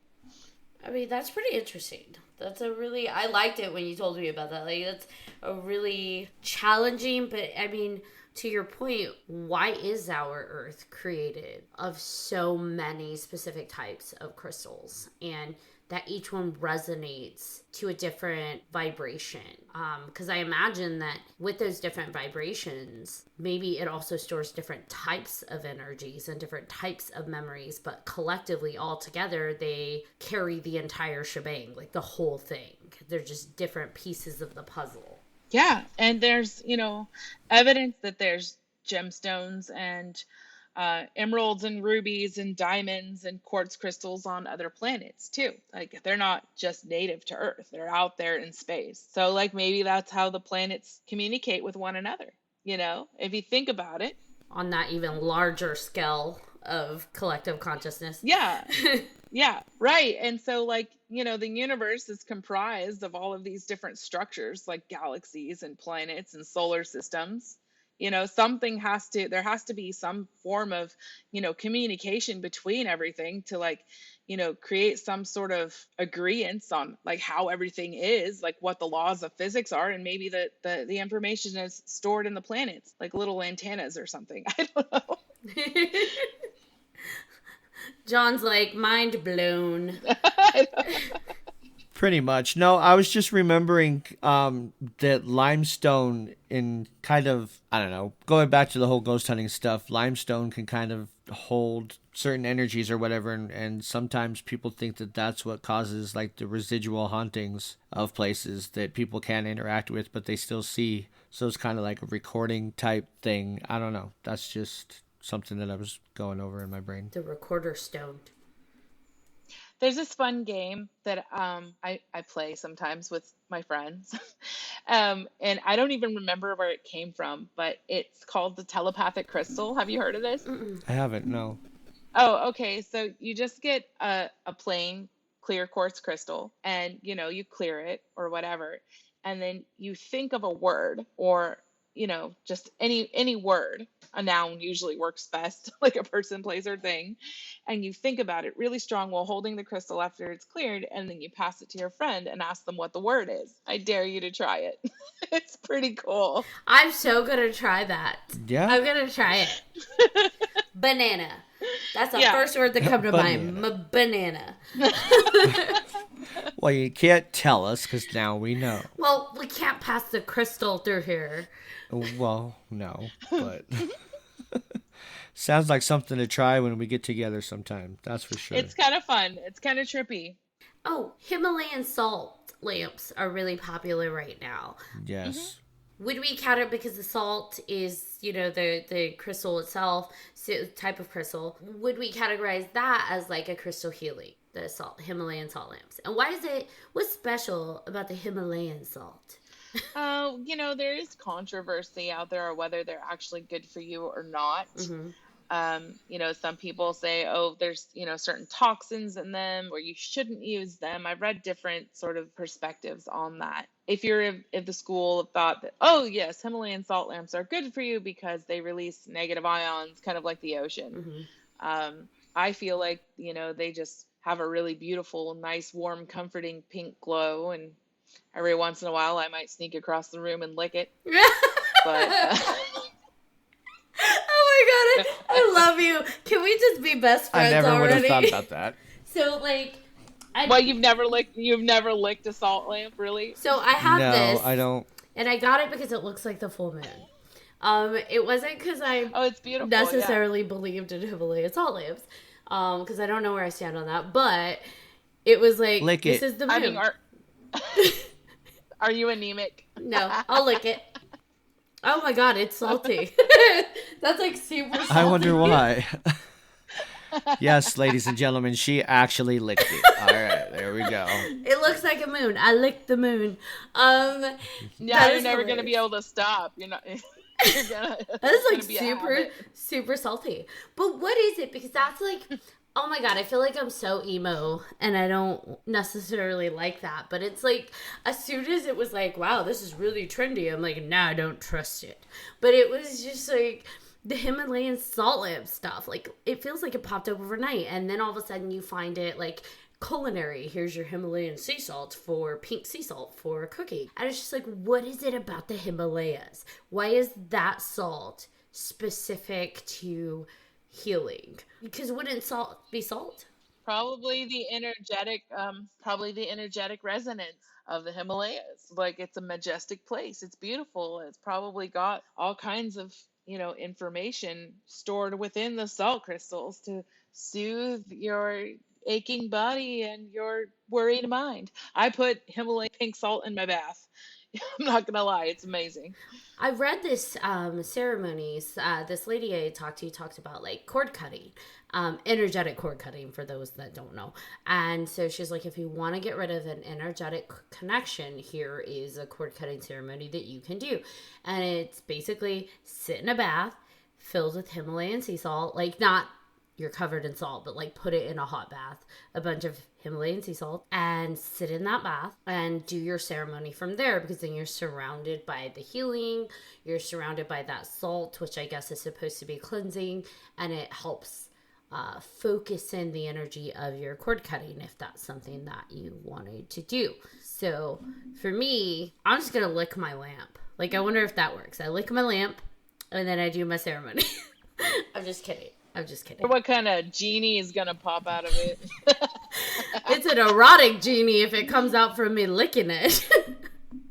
I mean, that's pretty interesting. I liked it when you told me about that. Like, that's a really challenging, but I mean, to your point, why is our Earth created of so many specific types of crystals? And that each one resonates to a different vibration. Because I imagine that with those different vibrations, maybe it also stores different types of energies and different types of memories, but collectively, all together, they carry the entire shebang, like the whole thing. They're just different pieces of the puzzle. Yeah, and there's, evidence that there's gemstones and emeralds and rubies and diamonds and quartz crystals on other planets too. Like they're not just native to Earth, they're out there in space. So like maybe that's how the planets communicate with one another, if you think about it. On that even larger scale of collective consciousness. Yeah. Yeah, right. And so like, the universe is comprised of all of these different structures like galaxies and planets and solar systems. There has to be some form of, communication between everything to like, create some sort of agreeance on like how everything is, like what the laws of physics are. And maybe the information is stored in the planets, like little antennas or something. I don't know. John's like, mind blown. Pretty much. No, I was just remembering that limestone in kind of, I don't know, going back to the whole ghost hunting stuff, limestone can kind of hold certain energies or whatever, and sometimes people think that that's what causes like the residual hauntings of places that people can't interact with, but they still see. So it's kind of like a recording type thing. I don't know. That's just something that I was going over in my brain. The recorder stone. There's this fun game that I play sometimes with my friends. And I don't even remember where it came from, but it's called the telepathic crystal. Have you heard of this? I haven't, no. Oh, okay. So you just get a plain clear quartz crystal and, you clear it or whatever. And then you think of a word or, just any word. A noun usually works best, like a person, place, or thing. And you think about it really strong while holding the crystal after it's cleared, and then you pass it to your friend and ask them what the word is. I dare you to try it. It's pretty cool. I'm so gonna try that. Yeah. I'm gonna try it. Banana. That's the Yeah. first word that come to mind. Banana. Banana. Well, you can't tell us because now we know. Well, we can't pass the crystal through here. Well, no, but sounds like something to try when we get together sometime. That's for sure. It's kind of fun. It's kind of trippy. Oh, Himalayan salt lamps are really popular right now. Yes. Would we count it because the salt is, the crystal itself, type of crystal? Would we categorize that as like a crystal healing, the Himalayan salt lamps? And what's special about the Himalayan salt? There is controversy out there on whether they're actually good for you or not. Some people say, oh, there's, certain toxins in them or you shouldn't use them. I've read different sort of perspectives on that. If the school thought that, oh, yes, Himalayan salt lamps are good for you because they release negative ions, kind of like the ocean. I feel like, they just have a really beautiful, nice, warm, comforting pink glow. And every once in a while, I might sneak across the room and lick it. But oh my god, I love you. Can we just be best friends already? I never would have thought about that. So well, you've never licked a salt lamp, really? So I have this. No, I don't. And I got it because it looks like the full moon. It wasn't because I it's beautiful, necessarily believed in Himalayan salt lamps. Because I don't know where I stand on that. But it was like, Lick this it. is the moon. I mean, are you anemic? No, I'll lick it. Oh my god, it's salty. That's like super salty. I wonder why. Yes, ladies and gentlemen, she actually licked it. All right, there we go. It looks like a moon. I licked the moon. Yeah, you're never going to be able to stop. You're not. That is like super salty. But what is it? Because that's like, oh my god, I feel like I'm so emo and I don't necessarily like that. But it's like, as soon as it was like, wow, this is really trendy, I'm like, nah, I don't trust it. But it was just like the Himalayan salt lamp stuff. Like, it feels like it popped up overnight. And then all of a sudden you find it like culinary. Here's your Himalayan sea salt for pink sea salt for cooking. And it's just like, what is it about the Himalayas? Why is that salt specific to healing? Because wouldn't salt be salt? Probably the energetic resonance of the Himalayas. Like, it's a majestic place. It's beautiful. It's probably got all kinds of, information stored within the salt crystals to soothe your aching body and your worried mind. I put Himalayan pink salt in my bath. I'm not gonna lie, it's amazing. I read this ceremonies. This lady I talked to talked about like cord cutting, energetic cord cutting for those that don't know. And so she's like, if you want to get rid of an energetic connection, here is a cord cutting ceremony that you can do. And it's basically sit in a bath filled with Himalayan sea salt, like not you're covered in salt, but like put it in a hot bath, a bunch of Himalayan sea salt, and sit in that bath and do your ceremony from there, because then you're surrounded by the healing, you're surrounded by that salt, which I guess is supposed to be cleansing, and it helps focus in the energy of your cord cutting if that's something that you wanted to do. So for me, I'm just gonna lick my lamp. Like, I wonder if that works. I lick my lamp and then I do my ceremony. I'm just kidding. What kind of genie is gonna pop out of it? It's an erotic genie if it comes out from me licking it.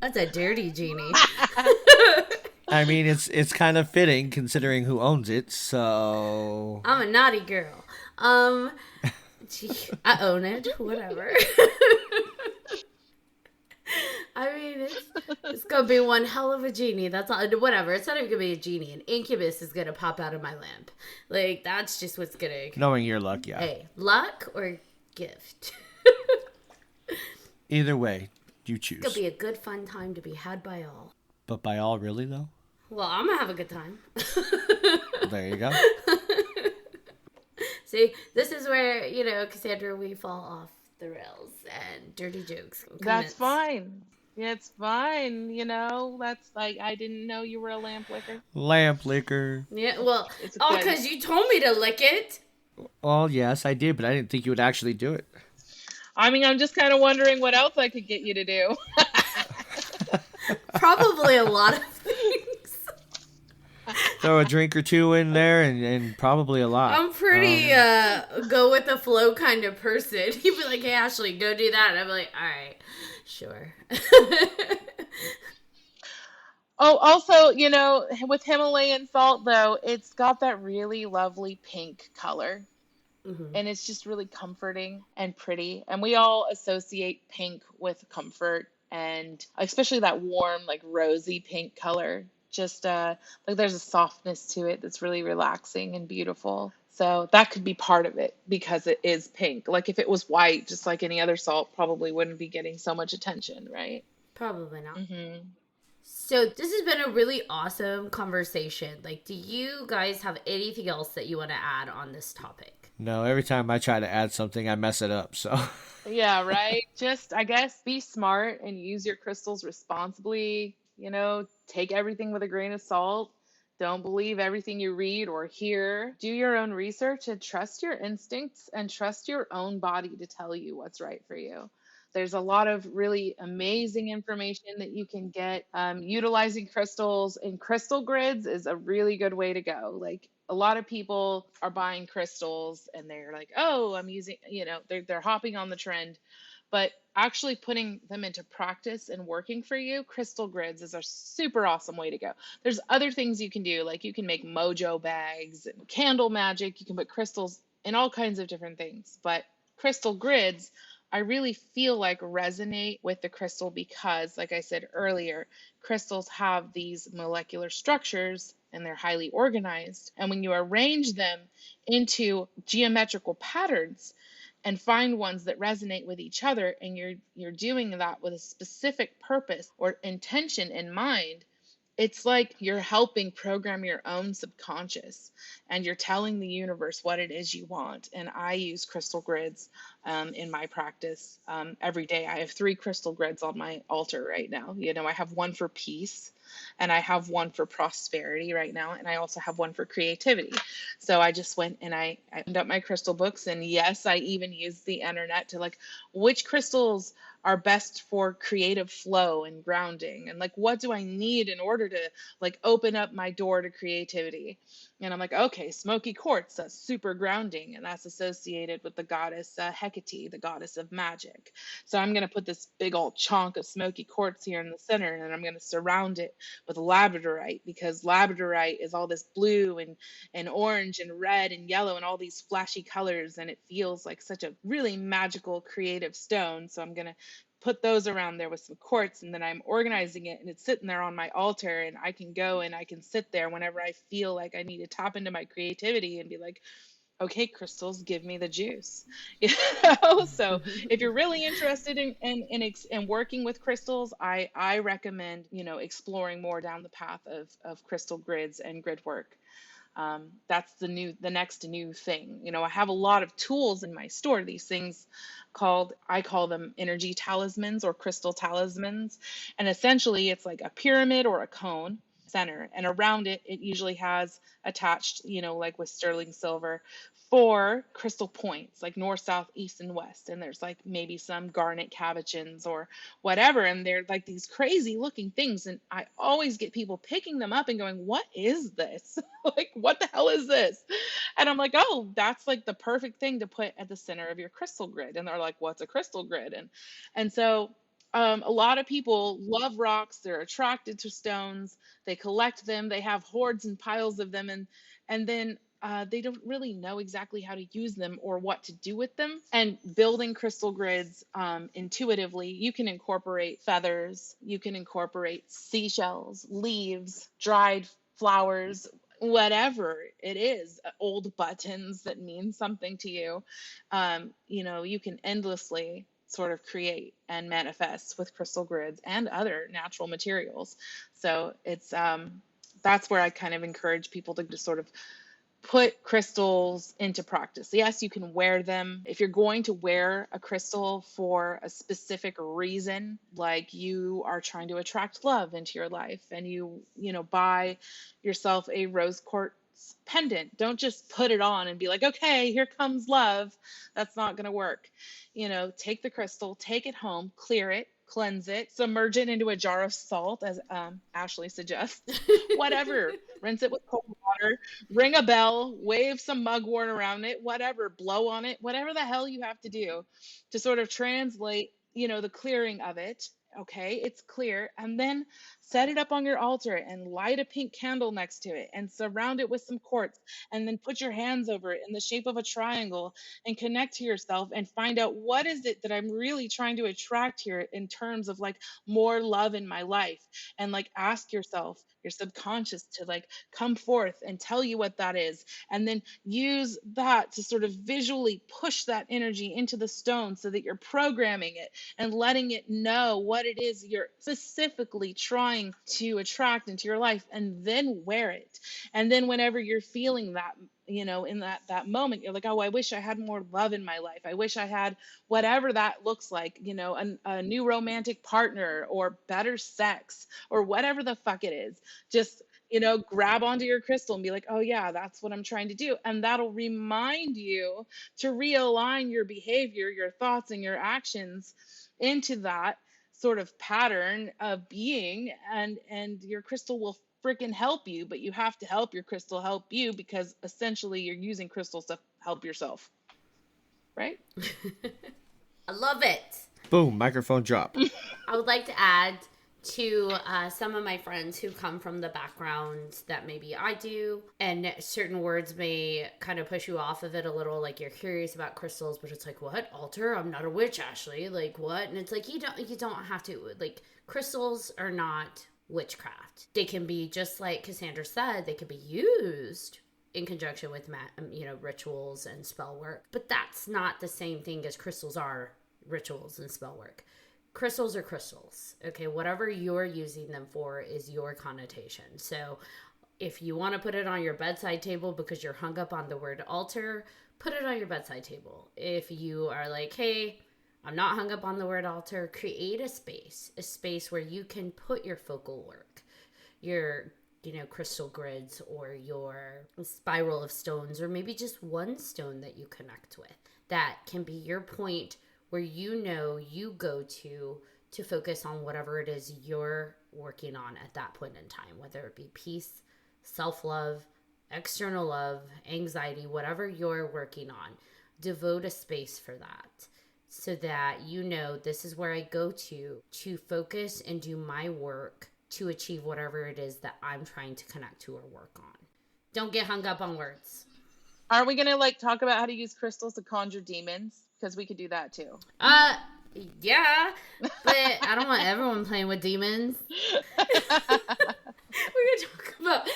That's a dirty genie. I mean, it's kind of fitting considering who owns it, so... I'm a naughty girl. Gee, I own it. Whatever. I mean, it's going to be one hell of a genie. That's all. Whatever. It's not even going to be a genie. An incubus is going to pop out of my lamp. Like, that's just what's going to... Knowing your luck, yeah. Hey, luck or gift? Either way, you choose. It's going to be a good, fun time to be had by all. But by all, really, though? Well, I'm going to have a good time. There you go. See, this is where, Kassandra, we fall off the rails and dirty jokes commence. That's fine. Yeah, it's fine. That's like, I didn't know you were a lamp licker. Lamp licker. Yeah, well, because you told me to lick it. Well, yes, I did, but I didn't think you would actually do it. I mean, I'm just kind of wondering what else I could get you to do. Probably a lot of things. Throw a drink or two in there and probably a lot. I'm pretty go with the flow kind of person. He'd be like, "Hey, Ashley, go do that." And I'm like, "All right, sure." Oh, also, with Himalayan salt, though, it's got that really lovely pink color. Hmm. And it's just really comforting and pretty. And we all associate pink with comfort, and especially that warm, like rosy pink color. Just like there's a softness to it that's really relaxing and beautiful. So that could be part of it because it is pink. Like if it was white, just like any other salt, probably wouldn't be getting so much attention, right? Probably not. Hmm. So this has been a really awesome conversation. Like, do you guys have anything else that you want to add on this topic? No, every time I try to add something, I mess it up. So, Yeah, right. Just, I guess, be smart and use your crystals responsibly. Take everything with a grain of salt. Don't believe everything you read or hear. Do your own research and trust your instincts and trust your own body to tell you what's right for you. There's a lot of really amazing information that you can get. Utilizing crystals and crystal grids is a really good way to go. Like a lot of people are buying crystals and they're like, oh, I'm using, they're hopping on the trend. But actually putting them into practice and working for you, crystal grids is a super awesome way to go. There's other things you can do, like you can make mojo bags and candle magic. You can put crystals in all kinds of different things. But crystal grids, I really feel like resonate with the crystal because, like I said earlier, crystals have these molecular structures and they're highly organized. And when you arrange them into geometrical patterns, and find ones that resonate with each other, and you're doing that with a specific purpose or intention in mind, it's like you're helping program your own subconscious and you're telling the universe what it is you want. And I use crystal grids in my practice every day. I have 3 crystal grids on my altar right now. I have one for peace and I have one for prosperity right now. And I also have one for creativity. So I just went and I opened up my crystal books. And yes, I even used the internet to like which crystals are best for creative flow and grounding, and like what do I need in order to like open up my door to creativity. And I'm like, okay, smoky quartz, that's super grounding, and that's associated with the goddess Hecate, the goddess of magic. So I'm going to put this big old chunk of smoky quartz here in the center, and I'm going to surround it with labradorite, because labradorite is all this blue and orange and red and yellow and all these flashy colors, and it feels like such a really magical creative stone. So I'm going to put those around there with some quartz, and then I'm organizing it and it's sitting there on my altar, and I can go and I can sit there whenever I feel like I need to tap into my creativity and be like, okay, crystals, give me the juice. So if you're really interested in working with crystals, I recommend exploring more down the path of crystal grids and grid work. That's the next new thing. I have a lot of tools in my store, these things I call them energy talismans or crystal talismans. And essentially it's like a pyramid or a cone center, and around it it usually has attached, like with sterling silver, 4 crystal points, like north, south, east, and west. And there's like maybe some garnet cabochons or whatever, and they're like these crazy looking things, and I always get people picking them up and going, what is this? Like, what the hell is this? And I'm like, oh, that's like the perfect thing to put at the center of your crystal grid. And they're like, what's a crystal grid? And so a lot of people love rocks. They're attracted to stones. They collect them. They have hordes and piles of them, and then they don't really know exactly how to use them or what to do with them. And building crystal grids intuitively, you can incorporate feathers, you can incorporate seashells, leaves, dried flowers, whatever it is, old buttons that mean something to you. You can endlessly sort of create and manifest with crystal grids and other natural materials. So it's that's where I kind of encourage people to just sort of put crystals into practice. Yes, you can wear them. If you're going to wear a crystal for a specific reason, like you are trying to attract love into your life, and buy yourself a rose quartz pendant, don't just put it on and be like, okay, here comes love. That's not going to work. Take the crystal, take it home, clear it, cleanse it, submerge it into a jar of salt, as Ashley suggests. Whatever. Rinse it with cold water, ring a bell, wave some mugwort around it, whatever, blow on it, whatever the hell you have to do to sort of translate, the clearing of it. Okay, it's clear. And then set it up on your altar and light a pink candle next to it and surround it with some quartz. And then put your hands over it in the shape of a triangle and connect to yourself and find out what is it that I'm really trying to attract here in terms of like more love in my life. And like ask yourself, your subconscious, to like come forth and tell you what that is. And then use that to sort of visually push that energy into the stone so that you're programming it and letting it know what it is you're specifically trying to attract into your life, and then wear it. And then whenever you're feeling that, in that moment, you're like, oh, I wish I had more love in my life. I wish I had whatever that looks like, a new romantic partner or better sex or whatever the fuck it is. Just, grab onto your crystal and be like, oh yeah, that's what I'm trying to do. And that'll remind you to realign your behavior, your thoughts, and your actions into that sort of pattern of being, and your crystal will freaking help you. But you have to help your crystal help you, because essentially you're using crystals to help yourself, right? I love it. Boom, microphone drop. I would like to add to some of my friends who come from the background that maybe I do, and certain words may kind of push you off of it a little, like you're curious about crystals, but it's like, what, altar? I'm not a witch, Ashley. Like, what? And it's like, you don't have to. Like, crystals are not witchcraft. They can be, just like Kassandra said, they can be used in conjunction with rituals and spell work, but that's not the same thing as crystals are rituals and spell work. Crystals are crystals. Okay, whatever you're using them for is your connotation. So if you want to put it on your bedside table because you're hung up on the word altar, put it on your bedside table. If you are like, hey, I'm not hung up on the word altar, create a space where you can put your focal work, your crystal grids, or your spiral of stones, or maybe just one stone that you connect with. That can be your point where you go to focus on whatever it is you're working on at that point in time, whether it be peace, self-love, external love, anxiety, whatever you're working on. Devote a space for that so that this is where I go to focus and do my work to achieve whatever it is that I'm trying to connect to or work on. Don't get hung up on words. Are we going to talk about how to use crystals to conjure demons? Because we could do that too. Yeah, but I don't want everyone playing with demons. We're going to talk about,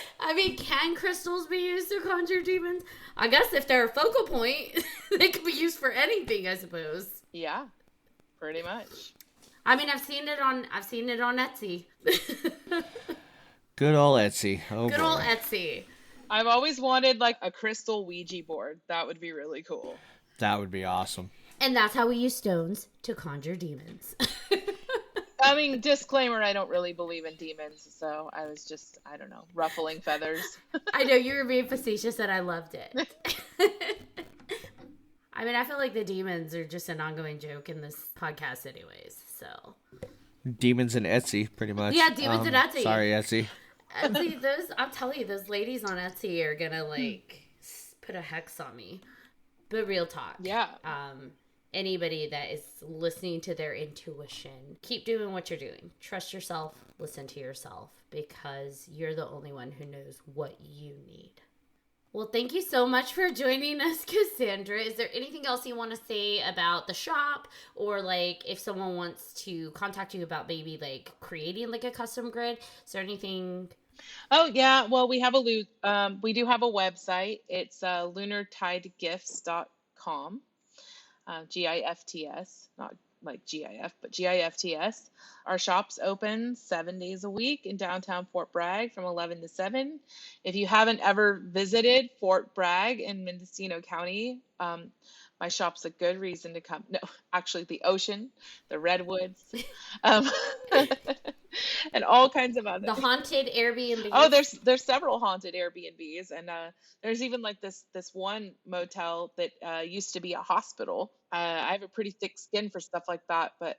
can crystals be used to conjure demons? I guess if they're a focal point, they could be used for anything, I suppose. Yeah, pretty much. I've seen it on Etsy. Good old Etsy. Oh, good old Etsy. I've always wanted a crystal Ouija board. That would be really cool. That would be awesome. And that's how we use stones to conjure demons. Disclaimer, I don't really believe in demons, so I was just, ruffling feathers. I know, you were being facetious and I loved it. I feel like the demons are just an ongoing joke in this podcast anyways, so. Demons and Etsy, pretty much. Yeah, demons and Etsy. Sorry, Etsy. I'm telling you, those ladies on Etsy are gonna, put a hex on me. But real talk. Yeah. Anybody that is listening to their intuition, keep doing what you're doing. Trust yourself, listen to yourself, because you're the only one who knows what you need. Well, thank you so much for joining us, Kassandra. Is there anything else you want to say about the shop, or if someone wants to contact you about maybe creating a custom grid? Is there anything? Oh yeah, well we have we do have a website. It's lunartidegifts.com. GIFTS, not like GIF, but GIFTS. Our shop's open 7 days a week in downtown Fort Bragg from 11 to 7. If you haven't ever visited Fort Bragg in Mendocino County, my shop's a good reason to come. No, actually the ocean, the redwoods, and all kinds of other. The haunted Airbnb. Oh, there's several haunted Airbnbs, and there's even this one motel that used to be a hospital. I have a pretty thick skin for stuff like that, but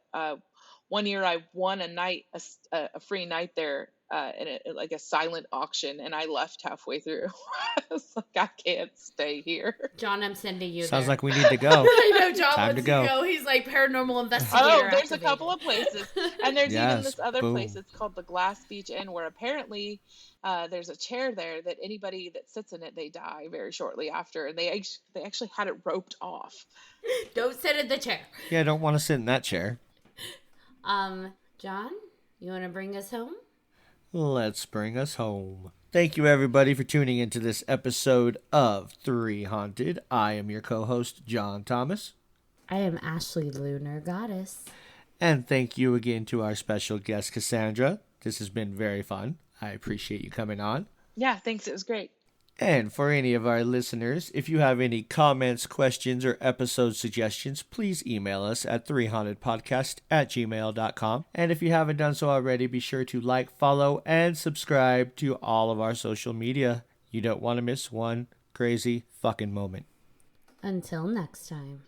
one year I won a night, a free night there, in like a silent auction, and I left halfway through. I was like, I can't stay here. John, I'm sending you Sounds there. like we need to go. I know John Time wants to go. He's like paranormal investigator. Oh, there's activated. a couple of places, and there's even Yes, this other boom. place. It's called the Glass Beach Inn, where apparently there's a chair there that anybody that sits in it, they die very shortly after, and they actually had it roped off. Don't sit in the chair. Yeah, I don't want to sit in that chair. John, you want to bring us home? Let's bring us home. Thank you, everybody, for tuning into this episode of 3Haunted. I am your co-host, John Thomas. I am Ashley, Lunar Goddess. And thank you again to our special guest, Kassandra. This has been very fun. I appreciate you coming on. Yeah, thanks. It was great. And for any of our listeners, if you have any comments, questions, or episode suggestions, please email us at 3hauntedpodcast@gmail.com. And if you haven't done so already, be sure to like, follow, and subscribe to all of our social media. You don't want to miss one crazy fucking moment. Until next time.